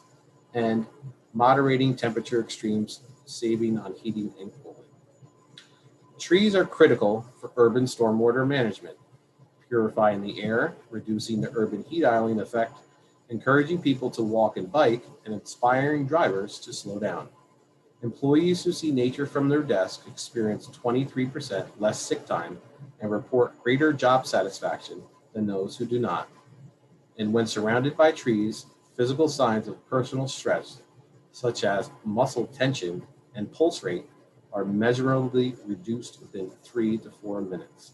and moderating temperature extremes, saving on heating and cooling. Trees are critical for urban stormwater management, purifying the air, reducing the urban heat island effect, encouraging people to walk and bike, and inspiring drivers to slow down. Employees who see nature from their desk experience 23% less sick time and report greater job satisfaction than those who do not. And when surrounded by trees, physical signs of personal stress, such as muscle tension and pulse rate, are measurably reduced within 3 to 4 minutes.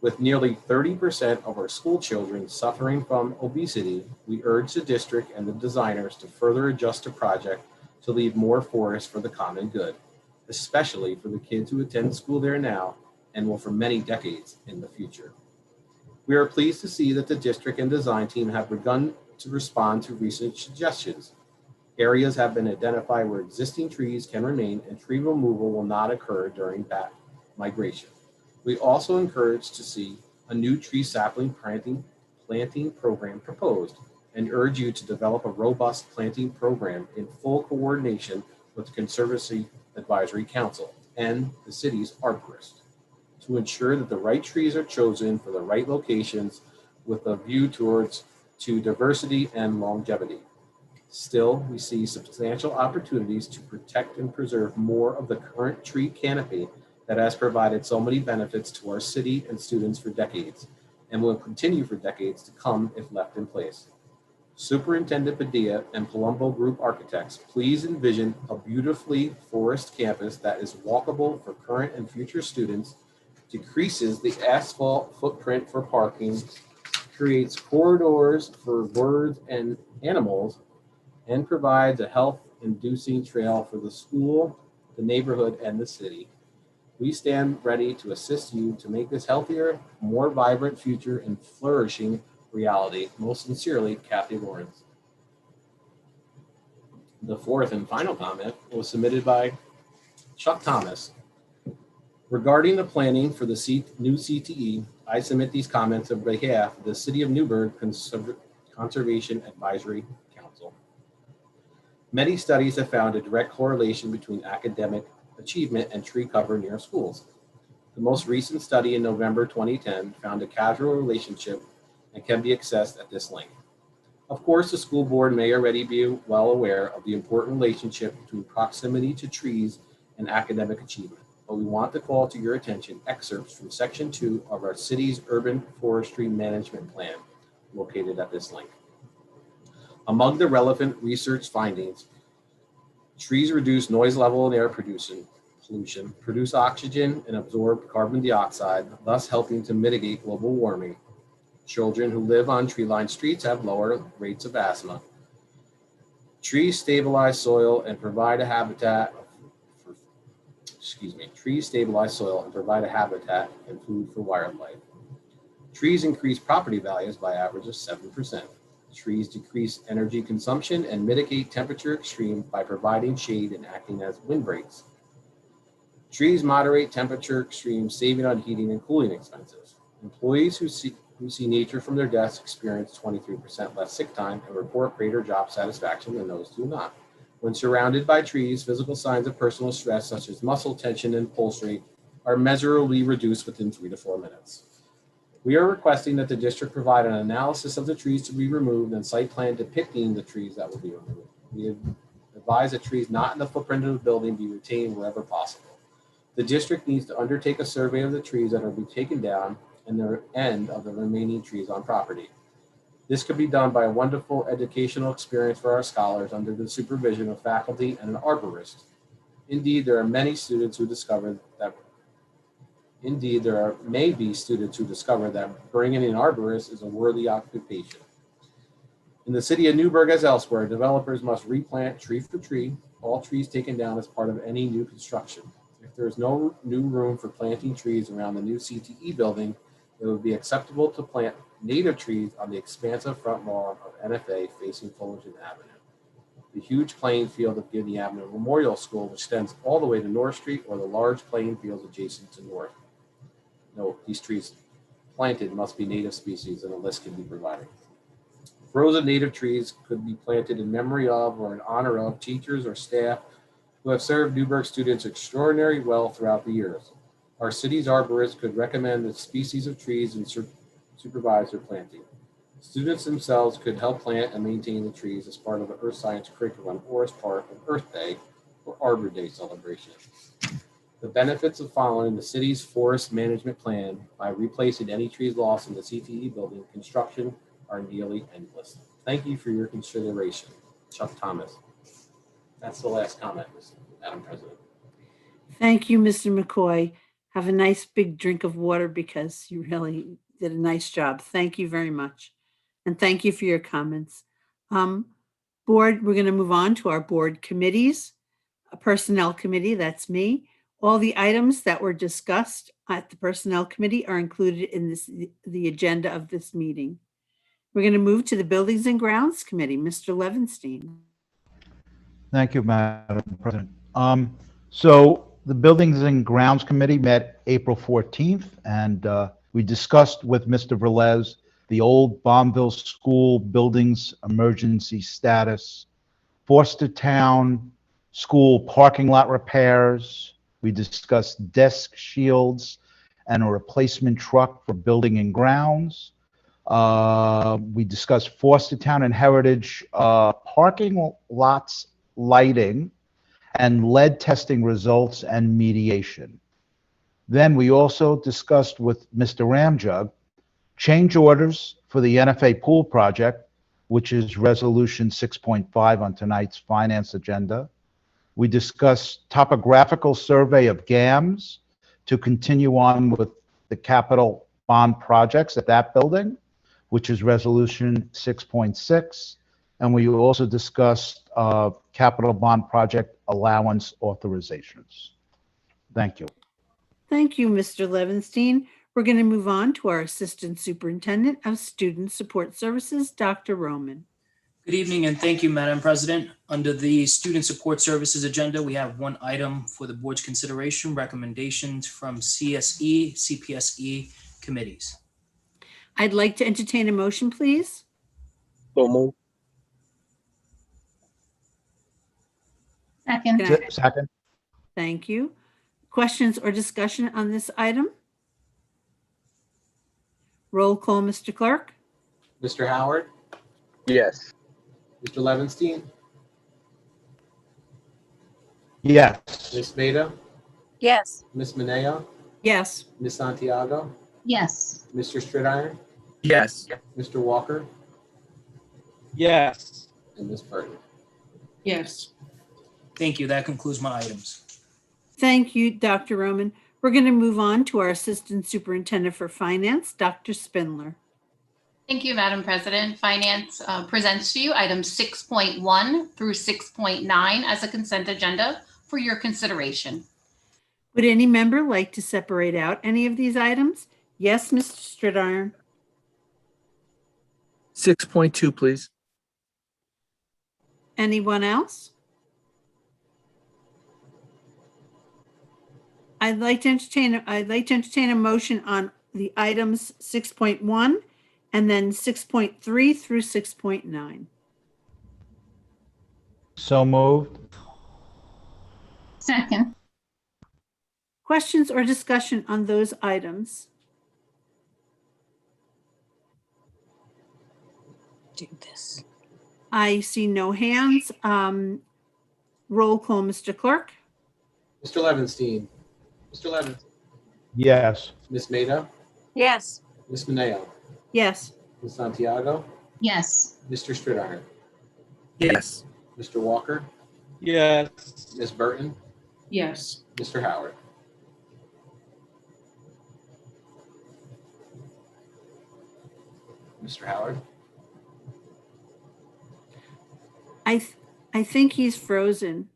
With nearly 30% of our school children suffering from obesity, we urge the district and the designers to further adjust the project to leave more forest for the common good, especially for the kids who attend school there now and will for many decades in the future. We are pleased to see that the district and design team have begun to respond to recent suggestions. Areas have been identified where existing trees can remain and tree removal will not occur during bat migration. We also encourage to see a new tree sapling planting program proposed and urge you to develop a robust planting program in full coordination with the Conservancy Advisory Council and the city's arborist to ensure that the right trees are chosen for the right locations with a view to diversity and longevity. Still, we see substantial opportunities to protect and preserve more of the current tree canopy that has provided so many benefits to our city and students for decades and will continue for decades to come if left in place. Superintendent Padilla and Palumbo Group Architects, please envision a beautifully forest campus that is walkable for current and future students, decreases the asphalt footprint for parking, creates corridors for birds and animals, and provides a health-inducing trail for the school, the neighborhood, and the city. We stand ready to assist you to make this healthier, more vibrant future and flourishing reality. Most sincerely, Kathy Lawrence. The fourth and final comment was submitted by Chuck Thomas. Regarding the planning for the new CTE, I submit these comments on behalf of the City of Newburgh Conservation Advisory Council. Many studies have found a direct correlation between academic achievement and tree cover near schools. The most recent study in November 2010 found a causal relationship and can be accessed at this link. Of course, the school board may already be well aware of the important relationship between proximity to trees and academic achievement, but we want to call to your attention excerpts from Section 2 of our city's Urban Forestry Management Plan, located at this link. Among the relevant research findings, trees reduce noise level and air pollution, produce oxygen and absorb carbon dioxide, thus helping to mitigate global warming. Children who live on tree-lined streets have lower rates of asthma. Trees stabilize soil and provide a habitat and food for wildlife. Trees increase property values by average of 7%. Trees decrease energy consumption and mitigate temperature extreme by providing shade and acting as windbreaks. Trees moderate temperature extremes, saving on heating and cooling expenses. Employees who see nature from their desks experience 23% less sick time and report greater job satisfaction than those who do not. When surrounded by trees, physical signs of personal stress, such as muscle tension and pulse rate, are measurably reduced within 3 to 4 minutes. We are requesting that the district provide an analysis of the trees to be removed and site plan depicting the trees that will be removed. We advise that trees not in the footprint of the building be retained wherever possible. The district needs to undertake a survey of the trees that are being taken down and the end of the remaining trees on property. This could be done by a wonderful educational experience for our scholars under the supervision of faculty and an arborist. Indeed, there may be students who discover that bringing an arborist is a worthy occupation. In the city of Newburgh, as elsewhere, developers must replant tree for tree, all trees taken down as part of any new construction. If there is no new room for planting trees around the new CTE building, it would be acceptable to plant native trees on the expansive front lawn of NFA facing Fullerton Avenue. The huge playing field of Guinea Avenue Memorial School, which extends all the way to North Street, or the large playing fields adjacent to North. Note, these trees planted must be native species, and a list can be provided. Rows of native trees could be planted in memory of or in honor of teachers or staff who have served Newburgh students extraordinarily well throughout the years. Our city's arborist could recommend the species of trees and supervise their planting. Students themselves could help plant and maintain the trees as part of the Earth Science curriculum or as part of Earth Day or Arbor Day celebration. The benefits of following the city's forest management plan by replacing any trees lost in the CTE building construction are nearly endless. Thank you for your consideration. Chuck Thomas. That's the last comment, Madam President. Thank you, Mr. McCoy. Have a nice big drink of water because you really did a nice job. Thank you very much. And thank you for your comments. Board, we're going to move on to our board committees. A personnel committee, that's me. All the items that were discussed at the personnel committee are included in the agenda of this meeting. We're going to move to the buildings and grounds committee. Mr. Levenstein. Thank you, Madam President. So the Buildings and Grounds Committee met April 14th, and we discussed with Mr. Velez the old Bombville School buildings emergency status, Forstertown School parking lot repairs. We discussed desk shields and a replacement truck for building and grounds. We discussed Forstertown and Heritage parking lots lighting and lead testing results and mediation. Then we also discussed with Mr. Ramjug change orders for the NFA pool project, which is resolution 6.5 on tonight's finance agenda. We discussed topographical survey of GAMS to continue on with the capital bond projects at that building, which is resolution 6.6. And we also discussed capital bond project allowance authorizations. Thank you. Thank you, Mr. Levenstein. We're going to move on to our Assistant Superintendent of Student Support Services, Dr. Roman. Good evening, and thank you, Madam President. Under the Student Support Services agenda, we have one item for the board's consideration, recommendations from CSE, CPSE committees. I'd like to entertain a motion, please. So move. Second. Second. Thank you. Questions or discussion on this item? Roll call, Mr. Clerk. Mr. Howard, Yes. Mr. Levenstein, Yes. Ms. Beta, Yes. Ms. Mineo, Yes. Ms. Santiago, Yes. Mr. Stridiron, Yes. Mr. Walker, Yes. and Ms. Burton. Yes. Thank you. That concludes my items. Thank you, Dr. Roman. We're going to move on to our Assistant Superintendent for Finance, Dr. Spindler. Thank you, Madam President. Finance presents to you items 6.1 through 6.9 as a consent agenda for your consideration. Would any member like to separate out any of these items? Yes, Mr. Stridiron. 6.2, please. Anyone else? I'd like to entertain a motion on the items 6.1 and then 6.3 through 6.9. So moved. Second. Questions or discussion on those items? Do this. I see no hands. Roll call, Mr. Clerk? Mr. Levinstein. Mr. Levinstein. Yes. Ms. Maida. Yes. Ms. Mineo. Yes. Ms. Santiago. Yes. Mr. Stridiron. Yes. Mr. Walker. Yes. Ms. Burton. Yes. Mr. Howard. Mr. Howard. I think he's frozen.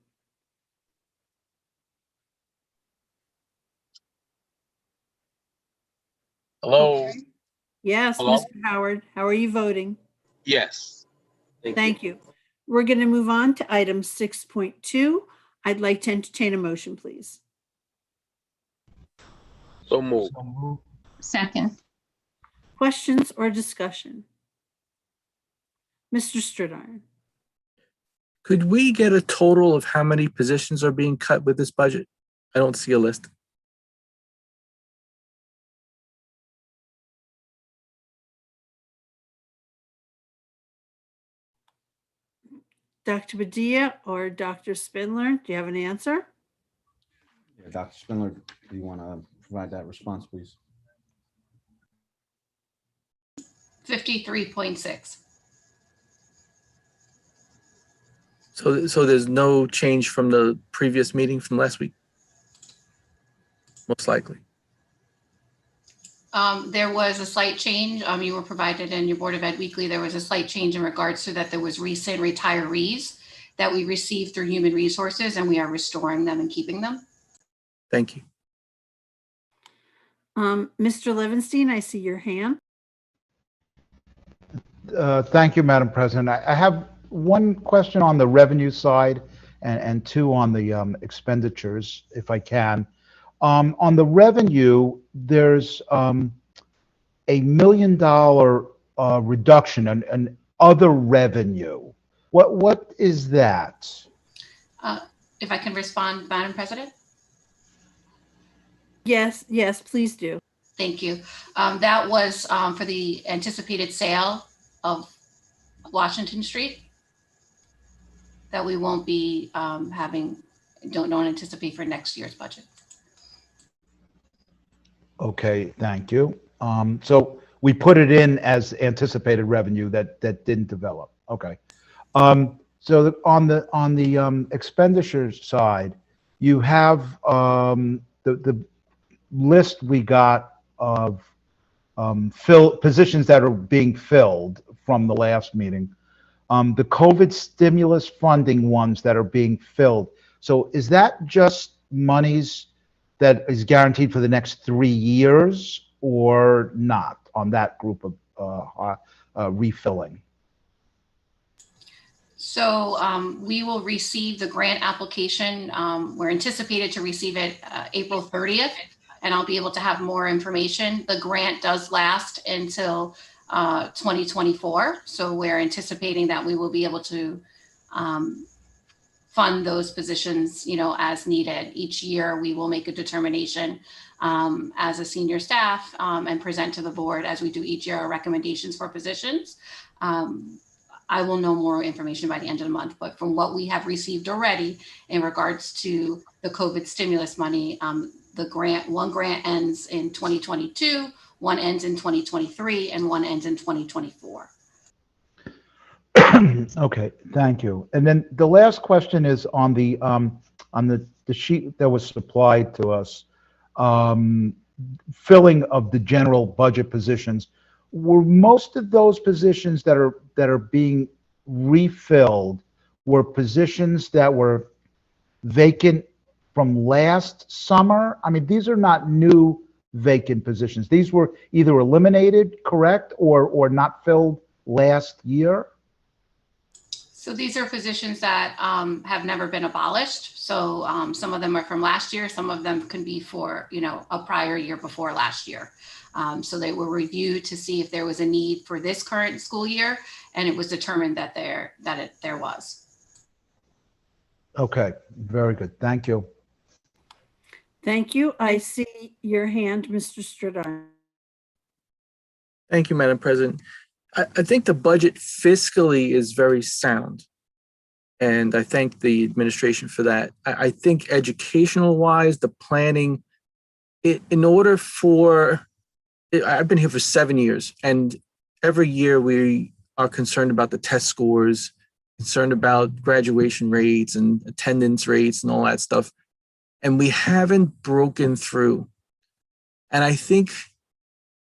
Hello. Okay. Yes, Hello? Mr. Howard, how are you voting? Yes. Thank you. We're going to move on to item 6.2. I'd like to entertain a motion, please. So moved. Second. Questions or discussion? Mr. Stridiron. Could we get a total of how many positions are being cut with this budget? I don't see a list. Dr. Padilla or Dr. Spindler, do you have an answer? Yeah, Dr. Spindler, do you want to provide that response, please? 53.6. So there's no change from the previous meeting from last week? Most likely. There was a slight change. You were provided in your Board of Ed Weekly. There was a slight change in regards to that there was recent retirees that we received through Human Resources, and we are restoring them and keeping them. Thank you. Mr. Levinstein, I see your hand. Thank you, Madam President. I have one question on the revenue side and two on the expenditures, if I can. On the revenue, there's $1 million reduction in other revenue. What is that? If I can respond, Madam President? Yes, please do. Thank you. That was for the anticipated sale of Washington Street that we won't be don't anticipate for next year's budget. Okay, thank you. So we put it in as anticipated revenue that didn't develop. Okay. So on the expenditures side, you have the list we got of positions that are being filled from the last meeting. The COVID stimulus funding ones that are being filled. So is that just monies that is guaranteed for the next 3 years or not on that group of refilling? So we will receive the grant application. We're anticipated to receive it April 30th, and I'll be able to have more information. The grant does last until 2024. So we're anticipating that we will be able to fund those positions, as needed. Each year, we will make a determination as a senior staff and present to the board as we do each year our recommendations for positions. I will know more information by the end of the month, but from what we have received already in regards to the COVID stimulus money, one grant ends in 2022, one ends in 2023, and one ends in 2024. Okay, thank you. And then the last question is on the sheet that was supplied to us, filling of the general budget positions. Were most of those positions that are being refilled were positions that were vacant from last summer? I mean, these are not new vacant positions. These were either eliminated, correct, or not filled last year? So these are positions that have never been abolished. So some of them are from last year. Some of them can be for, a prior year before last year. So they were reviewed to see if there was a need for this current school year, and it was determined that there was. Okay, very good. Thank you. Thank you. I see your hand, Mr. Stridiron. Thank you, Madam President. I think the budget fiscally is very sound. And I thank the administration for that. I think educational wise, the planning, in order for, I've been here for 7 years, and every year we are concerned about the test scores, concerned about graduation rates and attendance rates and all that stuff. And we haven't broken through. And I think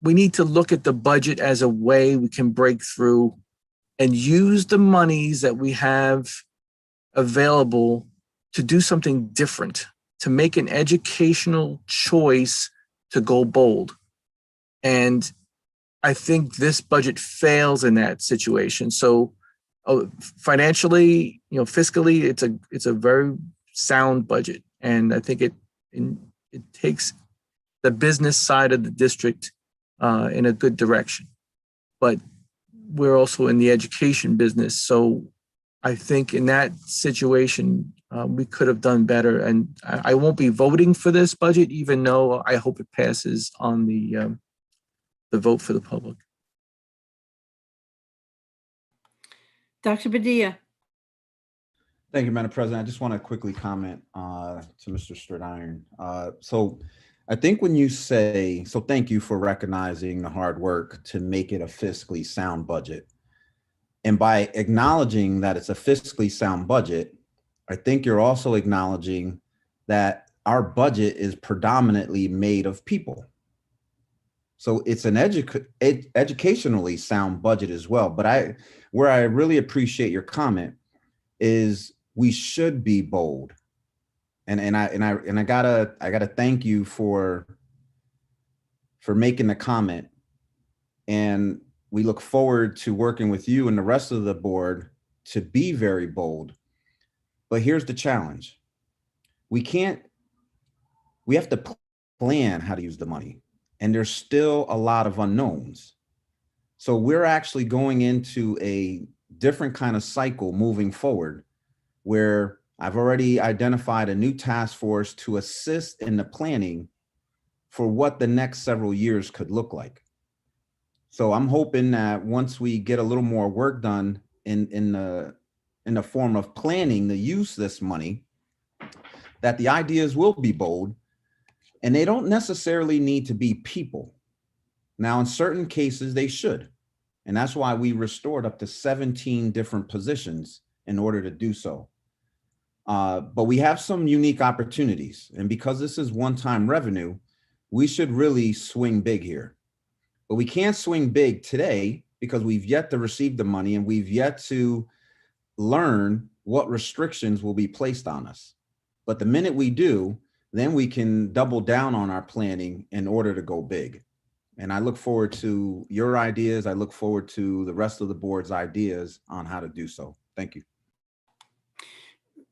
we need to look at the budget as a way we can break through and use the monies that we have available to do something different, to make an educational choice to go bold. And I think this budget fails in that situation. So financially, fiscally, it's a very sound budget. And I think it takes the business side of the district in a good direction. But we're also in the education business. So I think in that situation, we could have done better. And I won't be voting for this budget, even though I hope it passes on the vote for the public. Dr. Padilla. Thank you, Madam President. I just want to quickly comment to Mr. Stridiron. So I think when you say, so thank you for recognizing the hard work to make it a fiscally sound budget. And by acknowledging that it's a fiscally sound budget, I think you're also acknowledging that our budget is predominantly made of people. So it's an educationally sound budget as well. But where I really appreciate your comment is we should be bold. And I gotta thank you for making the comment. And we look forward to working with you and the rest of the board to be very bold. But here's the challenge. We have to plan how to use the money. And there's still a lot of unknowns. So we're actually going into a different kind of cycle moving forward, where I've already identified a new task force to assist in the planning for what the next several years could look like. So I'm hoping that once we get a little more work done in the form of planning the use of this money, that the ideas will be bold, and they don't necessarily need to be people. Now, in certain cases, they should. And that's why we restored up to 17 different positions in order to do so. But we have some unique opportunities. And because this is one-time revenue, we should really swing big here. But we can't swing big today because we've yet to receive the money and we've yet to learn what restrictions will be placed on us. But the minute we do, then we can double down on our planning in order to go big. And I look forward to your ideas. I look forward to the rest of the board's ideas on how to do so. Thank you.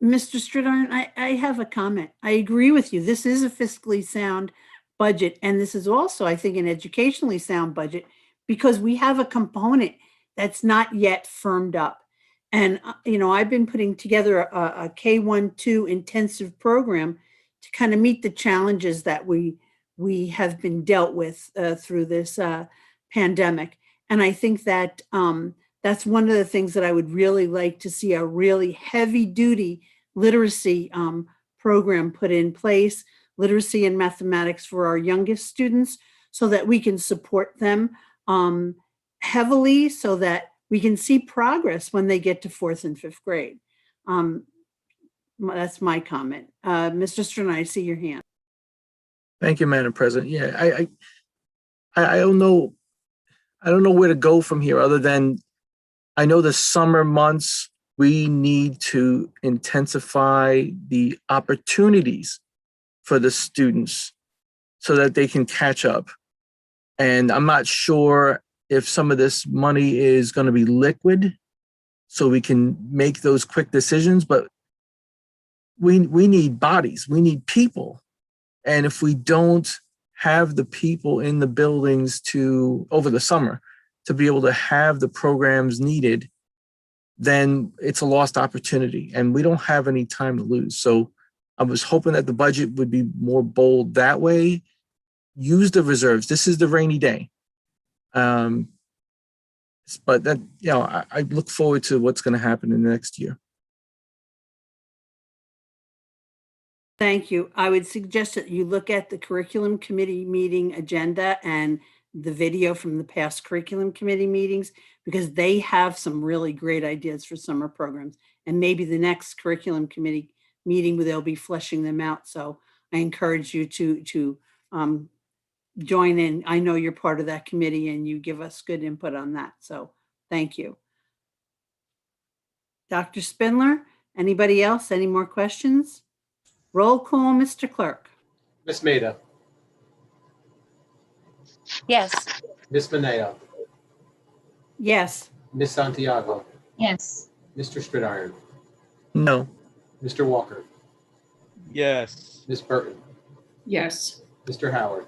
Mr. Stridiron, I have a comment. I agree with you. This is a fiscally sound budget. And this is also, I think, an educationally sound budget because we have a component that's not yet firmed up. And, I've been putting together a K-1-2 intensive program to kind of meet the challenges that we have been dealt with through this pandemic. And I think that that's one of the things that I would really like to see, a really heavy duty literacy program put in place, literacy and mathematics for our youngest students, so that we can support them heavily so that we can see progress when they get to 4th and 5th grade. That's my comment. Mr. Stern, I see your hand. Thank you, Madam President. Yeah, I don't know where to go from here other than I know the summer months, we need to intensify the opportunities for the students so that they can catch up. And I'm not sure if some of this money is going to be liquid so we can make those quick decisions, but we need bodies, we need people. And if we don't have the people in the buildings over the summer to be able to have the programs needed, then it's a lost opportunity and we don't have any time to lose. So I was hoping that the budget would be more bold that way. Use the reserves. This is the rainy day. But that, I look forward to what's going to happen in the next year. Thank you. I would suggest that you look at the curriculum committee meeting agenda and the video from the past curriculum committee meetings, because they have some really great ideas for summer programs. And maybe the next curriculum committee meeting where they'll be fleshing them out. So I encourage you to join in. I know you're part of that committee and you give us good input on that. So thank you. Dr. Spindler, anybody else? Any more questions? Roll call, Mr. Clerk. Miss Maida, Yes. Miss Mineo, Yes. Miss Santiago, Yes. Mr. Stridiron, No. Mr. Walker, Yes. Miss Burton, Yes. Mr. Howard,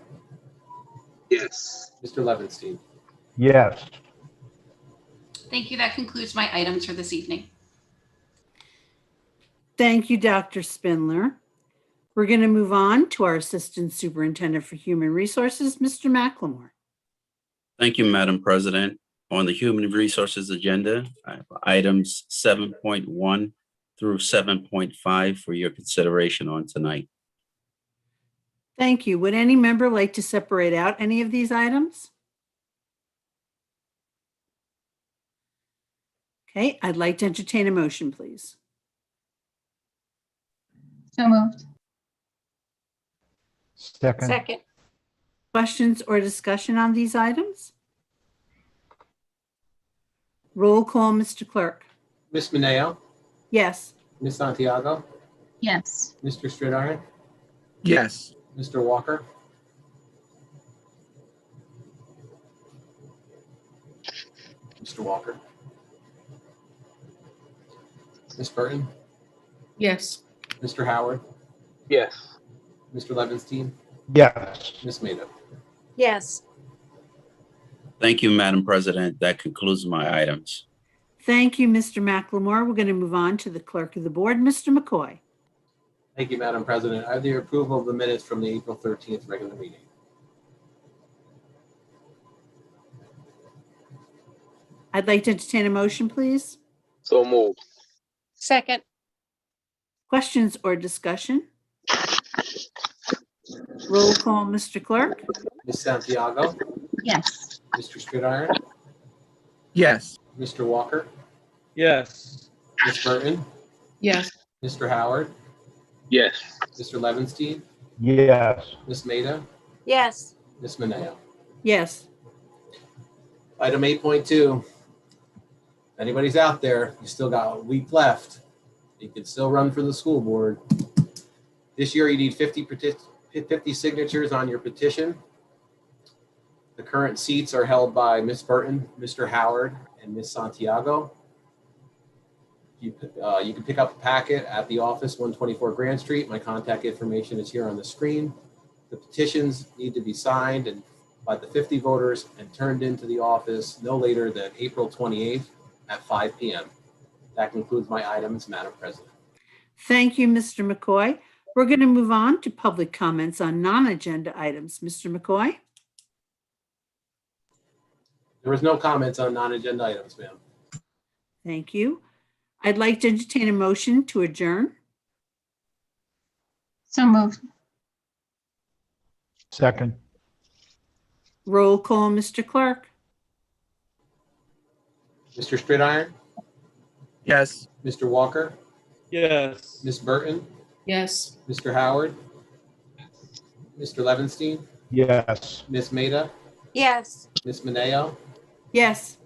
Yes. Mr. Levinstein. Yes. Thank you. That concludes my items for this evening. Thank you, Dr. Spindler. We're going to move on to our Assistant Superintendent for Human Resources, Mr. McLemore. Thank you, Madam President. On the Human Resources agenda, I have items 7.1 through 7.5 for your consideration on tonight. Thank you. Would any member like to separate out any of these items? Okay, I'd like to entertain a motion, please. So moved. Second. Second. Questions or discussion on these items? Roll call, Mr. Clerk. Miss Mineo, Yes. Miss Santiago, Yes. Mr. Stridiron, Yes. Mr. Walker, Mr. Walker, Miss Burton, Yes. Mr. Howard, Yes. Mr. Levinstein, Yes. Miss Maida. Yes. Thank you, Madam President. That concludes my items. Thank you, Mr. McLemore. We're going to move on to the Clerk of the Board, Mr. McCoy. Thank you, Madam President. I have the approval of the minutes from the April 13th regular meeting. I'd like to entertain a motion, please. So moved. Second. Questions or discussion? Roll call, Mr. Clerk. Miss Santiago, Yes. Mr. Stridiron, Yes. Mr. Walker, Yes. Miss Burton, Yes. Mr. Howard, Yes. Mr. Levinstein, Yes. Miss Maida, Yes. Miss Mineo. Yes. Item 8.2. If anybody's out there, you still got a week left. You can still run for the school board. This year, you need 50 signatures on your petition. The current seats are held by Miss Burton, Mr. Howard, and Miss Santiago. You can pick up a packet at the office, 124 Grand Street. My contact information is here on the screen. The petitions need to be signed and by the 50 voters and turned into the office no later than April 28th at 5 p.m. That concludes my items, Madam President. Thank you, Mr. McCoy. We're going to move on to public comments on non-agenda items. Mr. McCoy? There was no comments on non-agenda items, ma'am. Thank you. I'd like to entertain a motion to adjourn. So moved. Second. Roll call, Mr. Clerk. Mr. Stridiron, Yes. Mr. Walker, Yes. Miss Burton, Yes. Mr. Howard, Mr. Levinstein, Yes. Miss Maida, Yes. Miss Mineo, Yes.